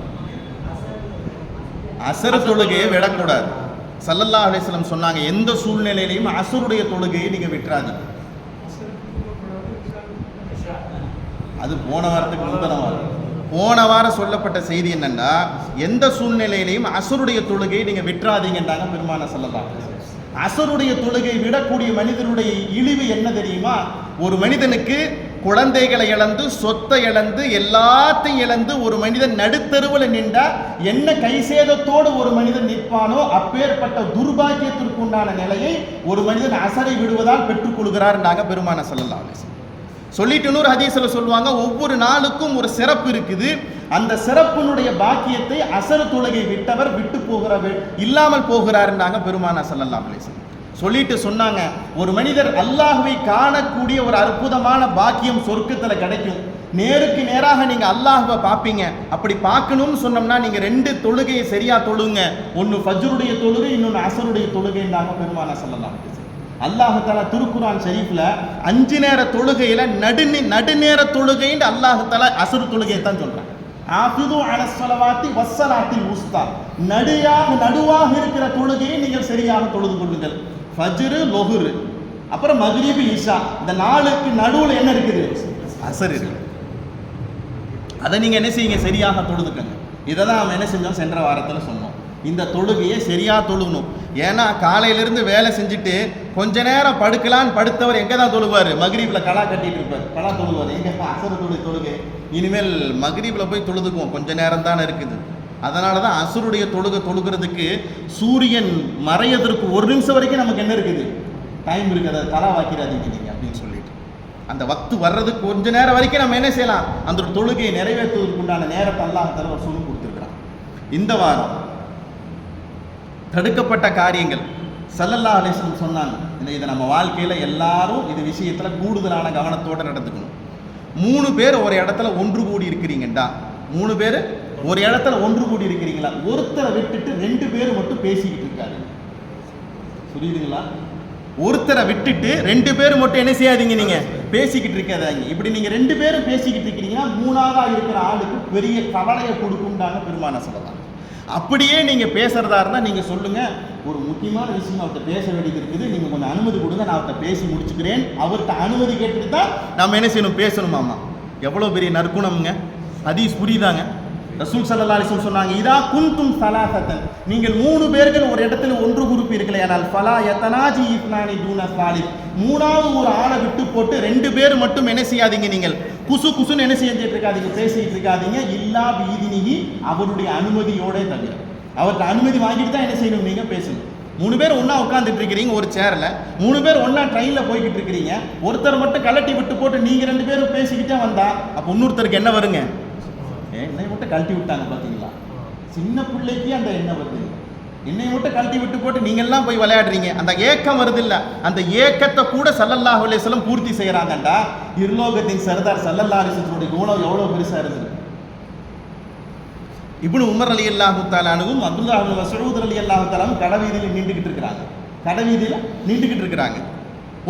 அசர் தொழுகையை விடக்கூடாது. ஸல்லல்லாஹு அலைஹி வஸல்லம் சொன்னாங்க, எந்த சூழ்நிலையிலையும் அசருடைய தொழுகையை நீங்க விட்டுறாதீங்க. அது போன வாரத்துக்கு முந்தின வாரம். போன வாரம் சொல்லப்பட்ட செய்தி என்னன்னா, எந்த சூழ்நிலையிலையும் அசருடைய தொழுகையை நீங்க விட்டுறாதீங்கன்றாங்க பெருமானார் ஸல்லல்லாஹு அலைஹி வஸல்லம். அசருடைய தொழுகை விடக்கூடிய மனிதனுடைய இழிவு என்ன தெரியுமா, ஒரு மனிதனுக்கு குழந்தைகளை இழந்து சொத்தை இழந்து எல்லாத்தையும் இழந்து ஒரு மனிதன் நடுத்தருவில் நின்றா என்ன கைசேதத்தோடு ஒரு மனிதன் நிற்பானோ அப்பேற்பட்ட துர்பாக்கியத்திற்கு உண்டான நிலையை ஒரு மனிதன் அசரை விடுவதால் பெற்றுக் கொள்கிறார் பெருமானார் ஸல்லல்லாஹு அலைஹி வஸல்லம் சொல்லிட்டு இன்னொரு ஹதீஸ்ல சொல்லுவாங்க, ஒவ்வொரு நாளுக்கும் ஒரு சிறப்பு இருக்குது. அந்த சிறப்பினுடைய பாக்கியத்தை அசர் தொழுகை விட்டவர் விட்டு இல்லாமல் போகிறாருன்னாங்க பெருமானார் ஸல்லல்லாஹு அலைஹி வஸல்லம். சொல்லிட்டு சொன்னாங்க, ஒரு மனிதர் அல்லாஹ்வை காணக்கூடிய ஒரு அற்புதமான பாக்கியம் சொர்க்கத்தில் கிடைக்கும். நேருக்கு நேராக நீங்க அல்லாஹ்வை பார்ப்பீங்க. அப்படி பார்க்கணும்னு சொன்னோம்னா நீங்க 2 தொழுகையை சரியா தொழுங்க. ஒன்னு ஃபஜ்ருடைய தொழுகை, இன்னொன்னு அசருடைய தொழுகைன்னாங்க பெருமானார் ஸல்லல்லாஹு அலைஹி வஸல்லம். அல்லாஹ் தஆலா திருக்குர்ஆன் ஷரீஃப்ல 5 நேர தொழுகையில நடுநேர தொழுகைன்னு அல்லாஹ் தஆலா அசர் தொழுகையை தான் சொல்றான். ஆஃபிது அலஸ் ஸலவாத்தி வஸ்ஸலாத்தில் உஸ்தா, நடுவாக இருக்கிற தொழுகையை நீங்கள் சரியாக தொழுது கொள்ளுங்கள். ஃபஜ்ரு, லொஹ்ர், அப்புறம் மக்ரிப், இஷா, இந்த 4க்கு நடுவில் என்ன இருக்குது, அசர் இருக்கு. அதை நீங்க என்ன செய்யுங்க, சரியாக தொழுதுக்கங்க. இதை தான் நம்ம என்ன செஞ்சோம், சென்ற வாரத்தில் சொன்னோம். இந்த தொழுகையை சரியா தொழுகணும். ஏன்னா காலையிலிருந்து வேலை செஞ்சுட்டு கொஞ்ச நேரம் படுக்கலான்னு படுத்தவர் எங்கே தான் தொழுவார், மக்ரீபில் கலா கட்டிட்டு இருப்பார், கலா தொழுவார். எங்கே அசர் தொழுகை, இனிமேல் மக்ரீபில் போய் தொழுதுக்குவோம், கொஞ்ச நேரம் தானே இருக்குது. அதனால தான் அசருடைய தொழுகிறதுக்கு சூரியன் மறையதற்கு 1 நிமிஷம் வரைக்கும் நமக்கு என்ன இருக்குது, டைம் இருக்குது. அதை கலா வாக்கிறாதீங்க நீங்கள் அப்படின்னு சொல்லிட்டு அந்த வக்து வர்றதுக்கு கொஞ்ச நேரம் வரைக்கும் நம்ம என்ன செய்யலாம், அந்த தொழுகையை நிறைவேற்றுவதற்கு உண்டான நேரத்தை அல்லாஹ் தஆலா சொல்லி கொடுத்துருக்கிறான். இந்த வாரம் தடுக்கப்பட்ட காரியங்கள் ஸல்லல்லாஹு அலைஹி வஸல்லம் சொன்னாங்க. இதை நம்ம வாழ்க்கையில் எல்லாரும் இது விஷயத்தில் கூடுதலான கவனத்தோடு நடந்துக்கணும். 3 பேர் ஒரு இடத்துல ஒன்று கூடி இருக்கிறீங்கடா, 3 பேர் ஒரு இடத்துல ஒன்று கூடி இருக்கிறீங்களா, ஒருத்தரை விட்டுட்டு 2 பேர் மட்டும் பேசிக்கிட்டு இருக்காரு. புரியுதுங்களா? ஒருத்தரை விட்டுட்டு 2 பேர் மட்டும் என்ன செய்யாதீங்க, நீங்க பேசிக்கிட்டு இருக்காதீங்க. இப்படி நீங்க 2 பேரும் பேசிக்கிட்டு இருக்கிறீங்கன்னா 3ஆவதா இருக்கிற ஆளுக்கு பெரிய கவலையை கொடுக்கும்டாங்க பெருமானார் ஸல்லல்லாஹு. அப்படியே நீங்க பேசுறதா இருந்தா நீங்க சொல்லுங்க, ஒரு முக்கியமான விஷயம் அவர்கிட்ட பேச வேண்டியது இருக்குது, நீங்க கொஞ்சம் அனுமதி கொடுங்க, நான் அவர்கிட்ட பேசி முடிச்சுக்கிறேன். அவர்கிட்ட அனுமதி கேட்டுட்டு தான் நம்ம என்ன செய்யணும், பேசணுமாமா. எவ்வளவு பெரிய நற்குணம்ங்க. ஹதீஸ் புரியுதாங்க? ரசூல் ஸல்லல்லாஹு அலைஹி வஸல்லம் சொன்னாங்க, இதா குன்தும் ஸலாஸத்தன், நீங்கள் 3 பேர்கள் ஒரு இடத்துல ஒன்று குரூப் இருக்கலையானால் ஃபலா யதனாஜி இத்னானி தூன ஸாலிஸ், 3ஆவது ஒரு ஆளை விட்டு போட்டு 2 பேர் மட்டும் என்ன செய்யாதீங்க, நீங்கள் குசுன்னு என்ன செஞ்சிட்டு இருக்காதீங்க, பேசிட்டு இருக்காதீங்க. இல்லா பீதினிஹி, அவருடைய அனுமதியோட தவிர. அவர்கிட்ட அனுமதி வாங்கிட்டு தான் என்ன செய்யணும், நீங்க பேசணும். 3 பேர் ஒண்ணா உட்காந்துட்டு இருக்கிறீங்க ஒரு சேர்ல, 3 பேர் ஒண்ணா ட்ரெயின்ல போய்கிட்டு இருக்கிறீங்க, ஒருத்தர் மட்டும் கலட்டி விட்டு போட்டு நீங்க 2 பேரும் பேசிக்கிட்டே வந்தா அப்ப இன்னொருத்தருக்கு என்ன வருங்க, என்னை மட்டும் கழட்டி விட்டாங்க பார்த்தீங்களா, சின்ன பிள்ளைக்கு அந்த எண்ணம் வருது, என்னை மட்டும் கழட்டி விட்டு போட்டு நீங்கள்லாம் போய் விளையாடுறீங்க, அந்த ஏக்கம் வருது இல்லை, அந்த ஏக்கத்தை கூட ஸல்லல்லாஹு அலைஹி வஸல்லம் பூர்த்தி செய்கிறாங்கண்டா. இருலோகத்தின் சர்தார் ஸல்லல்லாஹு அலைஹி வஸல்லம் குணம் எவ்வளோ பெருசாக இருந்தது. இப்னு உமர் ரலியல்லாஹு தஆலா அன்ஹும் அப்துல்லாஹ் இப்னு மஸ்ஊத் ரலியல்லாஹு தஆலா கடைவீதியில் நின்றுக்கிட்டு இருக்கிறாங்க. கடைவீதியில் நின்றுக்கிட்டு இருக்கிறாங்க.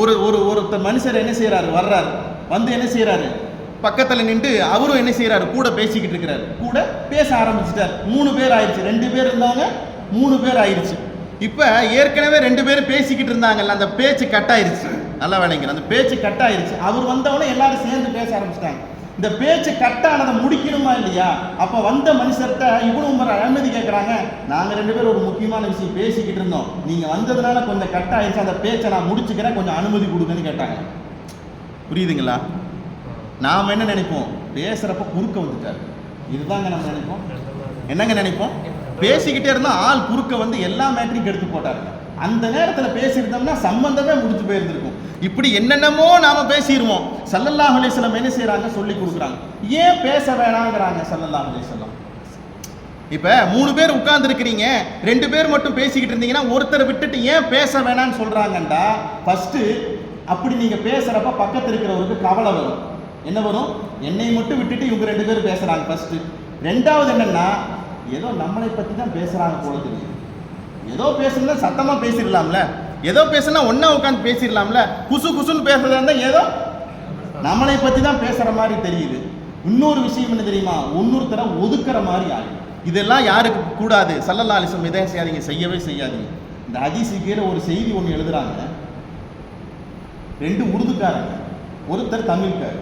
ஒருத்தர் மனுஷர் என்ன செய்கிறாரு, வர்றாரு, வந்து என்ன செய்கிறாரு, பக்கத்தில் நின்று அவரும் என்ன செய்கிறாரு, கூட பேசிக்கிட்டு இருக்கிறாரு, கூட பேச ஆரம்பிச்சிட்டார். 3 பேர் ஆயிடுச்சு, 2 பேர் இருந்தாங்க, 3 பேர் ஆயிடுச்சு. இப்போ ஏற்கனவே 2 பேரும் பேசிக்கிட்டு இருந்தாங்கல்ல, அந்த பேச்சு கட் ஆயிடுச்சு. நல்லா வேலைங்க, அந்த பேச்சு கட் ஆயிடுச்சு. அவர் வந்தவொடனே எல்லாரும் சேர்ந்து பேச ஆரம்பிச்சிட்டாங்க. இந்த பேச்சு கட்டானதை முடிக்கணுமா இல்லையா? அப்போ வந்த மனுஷர்கிட்ட இப்னு உமர் அனுமதி கேட்குறாங்க, நாங்கள் 2 பேரும் ஒரு முக்கியமான விஷயம் பேசிக்கிட்டு இருந்தோம், நீங்கள் வந்ததுனால கொஞ்சம் கட் ஆயிடுச்சு, அந்த பேச்சை நான் முடிச்சுக்கிறேன், கொஞ்சம் அனுமதி கொடுங்கன்னு கேட்டாங்க. புரியுதுங்களா? நாம் என்ன நினைப்போம், பேசுகிறப்ப குறுக்க வந்துட்டார். இதுதாங்க நம்ம நினைப்போம். என்னங்க நினைப்போம்? பேசிக்கிட்டே இருந்தால் ஆள் குறுக்க வந்து எல்லா மேட்ரிக்கும் எடுத்து போட்டாருங்க. அந்த நேரத்தில் பேசியிருந்தோம்னா சம்பந்தமே முடிஞ்சு போயிருந்திருக்கும். இப்படி என்னென்னமோ நாம பேசிடுவோம். ஸல்லல்லாஹு அலைஹி வஸல்லம் என்ன செய்யறாங்க? சொல்லி கொடுக்குறாங்க. ஏன் பேச வேணாங்கிறாங்க ஸல்லல்லாஹு அலைஹி வஸல்லம்? இப்ப 3 பேர் உட்கார்ந்து இருக்கிறீங்க, 2 பேர் மட்டும் பேசிக்கிட்டு இருந்தீங்கன்னா ஒருத்தரை விட்டுட்டு ஏன் பேச வேணாம்னு சொல்றாங்கண்டா, ஃபர்ஸ்ட் அப்படி நீங்க பேசுறப்ப பக்கத்தில் இருக்கிறவருக்கு கவலை வரும். என்ன வரும்? என்னை மட்டும் விட்டுட்டு இவங்க 2 பேரும் பேசுறாங்க ஃபர்ஸ்ட். ரெண்டாவது என்னன்னா, ஏதோ நம்மளை பத்தி தான் பேசுறாங்க போல தெரியுது. ஏதோ பேசுனா சத்தமா பேசிடலாம்ல, ஏதோ பேசுனா ஒன்னா உட்காந்து பேசிடலாம்ல. குசு குசுன்னு பேசுறதா இருந்தா ஏதோ நம்மளை பத்தி தான் பேசுற மாதிரி தெரியுது. இன்னொரு விஷயம் என்ன தெரியுமா? இன்னொருத்தரை ஒதுக்குற மாதிரி ஆகும். இதெல்லாம் யாருக்கு கூடாது? ஸல்லல்லாஹு அலைஹி வஸல்லம் இதை செய்யாதீங்க, செய்யவே செய்யாதீங்க. இந்த ஹதீஸ் கீழே ஒரு செய்தி ஒன்று எழுதுறாங்க. 2 உருதுக்காரங்க, ஒருத்தர் தமிழ்காரர்.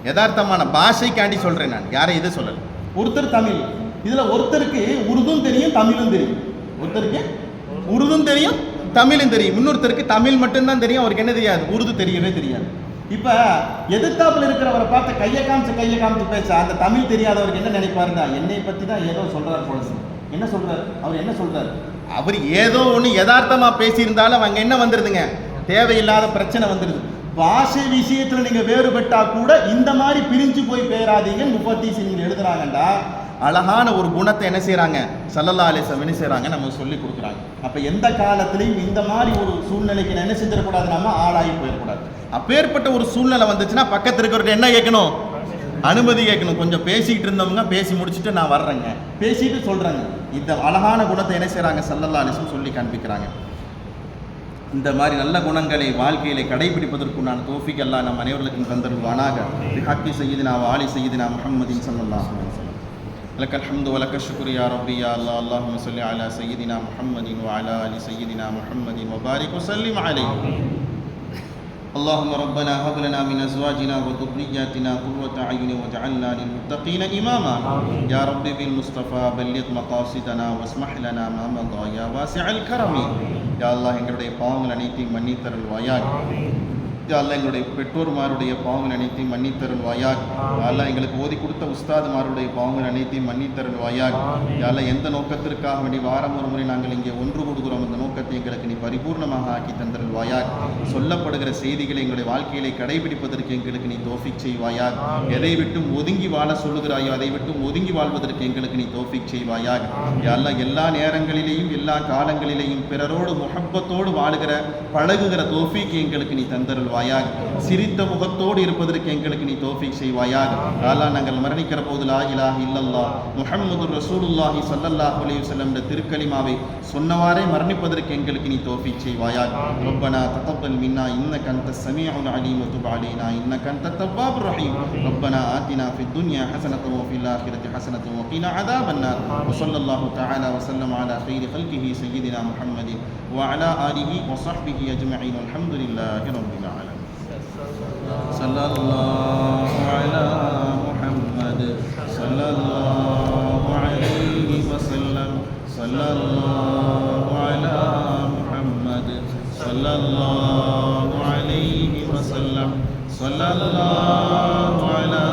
யதார்த்தமான பாஷைக்காண்டி சொல்றேன் நான், யாரை எதை சொல்லல. ஒருத்தர் தமிழ். இதுல ஒருத்தருக்கு உருதும் தெரியும், தமிழும் தெரியும். ஒருத்தருக்கு உருதும் தெரியும், தமிழும் தெரியும். இன்னொருத்தருக்கு தமிழ் மட்டும்தான் தெரியும், அவருக்கு என்ன தெரியாது? உருது தெரியவே தெரியாது. இப்ப எதிர்த்தாப்புல இருக்கிறவரை பார்த்து கையை காமிச்சு பேச அந்த தமிழ் தெரியாதவருக்கு என்ன நினைப்பாருன்னா, என்னை பத்தி தான் ஏதோ சொல்றாரு போல. என்ன சொல்றாரு அவர்? என்ன சொல்றாரு அவர்? ஏதோ ஒன்று யதார்த்தமா பேசியிருந்தாலும் அங்க என்ன வந்துருதுங்க? தேவையில்லாத பிரச்சனை வந்துருது. பாஷை விஷயத்துல நீங்க வேறுபட்டா கூட இந்த மாதிரி பிரிஞ்சு போய் பேராதீங்க. முஃபத்தீஸின் எழுதுறாங்கண்டா அழகான ஒரு குணத்தை என்ன செய்யறாங்க? ஸல்லல்லாஹு அலைஹி வஸல்லம் என்ன செய்யறாங்க? நம்ம சொல்லி கொடுக்குறாங்க. அப்ப எந்த காலத்திலையும் இந்த மாதிரி ஒரு சூழ்நிலைக்கு என்ன செஞ்சிடக்கூடாது, நம்ம ஆளாகி போயிடக்கூடாது. அப்பேற்பட்ட ஒரு சூழ்நிலை வந்துச்சுன்னா பக்கத்தில் இருக்கிறவர்கிட்ட என்ன கேட்கணும்? அனுமதி கேட்கணும். கொஞ்சம் பேசிக்கிட்டு இருந்தவங்க பேசி முடிச்சுட்டு நான் வர்றேங்க, பேசிட்டு சொல்றேங்க. இந்த அழகான குணத்தை என்ன செய்யறாங்க? ஸல்லல்லாஹு அலைஹி வஸல்லம் சொல்லி காண்பிக்கிறாங்க. இந்த மாதிரி நல்ல குணங்களை வாழ்க்கையிலே கடைபிடிப்பதற்குண்டான தௌஃபீக் அல்லாஹ் நம் அனைவருக்கும் தந்தருவானாக. பிஹக்கி சய்யிதினா வ ஆலி சய்யிதினா முஹம்மதின் ஸல்லல்லாஹு அலைஹி வஸல்லம். லக்கல் ஹம்து வ லக்கல் ஷுக்ரு யா ரப்பி யா அல்லாஹ். அல்லாஹும்ம ஸல்லி அலா சய்யிதினா முஹம்மதின் வ அலா ஆலி சய்யிதினா முஹம்மதின் வ பாரிக் வ ஸல்லிம் அலைஹி. اللهم ربنا هب لنا من ازواجنا وذرياتنا قرة اعين واجعلنا للمتقين اماما. يا رب بالمصطفى بلغ مقاصدنا واسمح لنا ما مضى يا واسع الكرم. يا الله எங்களுடைய பாவங்கள் அனைத்தையும் மன்னித்தருள்வாயாக. யா அல்லாஹ் எங்களுடைய பெற்றோர்மாருடைய பாவங்கள் அனைத்தையும் மன்னித்தருள்வாயாக. யா அல்லாஹ் எங்களுக்கு ஓதி கொடுத்த உஸ்தாதுமாருடைய பாவங்கள் அனைத்தையும் மன்னித்தருள்வாயாக. யா அல்லாஹ் எந்த நோக்கத்திற்காக வேண்டி வாரம் ஒரு முறை நாங்கள் இங்கே ஒன்று கூடுகிறோம், அந்த நோக்கத்தை எங்களுக்கு நீ பரிபூர்ணமாக ஆக்கி தந்தருள்வாயாக. சொல்லப்படுகிற செய்திகளை எங்களுடைய வாழ்க்கையிலே கடைபிடிப்பதற்கு எங்களுக்கு நீ தௌஃபீக் செய்வாயாக. எதை விட்டும் ஒதுங்கி வாழ சொல்லுகிறாயோ அதை விட்டும் ஒதுங்கி வாழ்வதற்கு எங்களுக்கு நீ தௌஃபீக் செய்வாயாக. யா அல்லாஹ் எல்லா நேரங்களிலேயும் எல்லா காலங்களிலேயும் பிறரோடு முஹப்பத்தோடு வாழுகிற பழகுகிற தௌஃபீக் எங்களுக்கு நீ தந்தருள்வாயாக. சிரித்த முகத்தோடு இருப்பதற்கு எங்களுக்கு நீ தௌஃபீக் செய்வாயாக. அல்லாஹ் நாங்கள் மரணிக்கிற போது லா இலாஹ இல்லல்லாஹ் முஹம்மதுர் ரசூலுல்லாஹி ஸல்லல்லாஹு அலைஹி வஸல்லம் என்ற திருக்கலிமாவை சொன்னவாறே மரணிப்பதற்கு எங்களுக்கு நீ தௌஃபீக் செய்வாயாக. ரப்பனா தகப்பல் மின்னா இன்னக அன்தஸ் ஸமீஉல் அலீம் வ துப் அலைனா இன்னக அன்தத் தவ்வாபுர் ரஹீம். ரப்பனா ஆதினா ஃபித் துன்யா ஹஸனத்தன் வ ஃபில் ஆখিরাতি ஹஸனத்தன் வ கினா அஸாபன் நார். வ ஸல்லல்லாஹு தஆலா வ ஸல்லம் அலா கைரி ஹல்கிஹி சய்யிதினா முஹம்மதின் வ அலா ஆலிஹி வ ஸஹ்பிஹி அஜ்மஈன். அல்ஹம்துலில்லாஹி ரப்பில் ஆலமீன். ஸல்லல்லாஹு அலா முஹம்மத் ஸல்லல்லாஹு அலைஹி வஸல்லம். ஸல்லல்லாஹு அலா முஹம்மத் ஸல்லல்லாஹு அலைஹி வஸல்லம். ஸல்லல்லாஹு அலா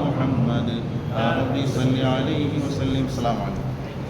முஹம்மத் யா ரப்பி ஸல்லி அலைஹி வஸல்லம். அஸ்ஸலாமு அலைக்கும்.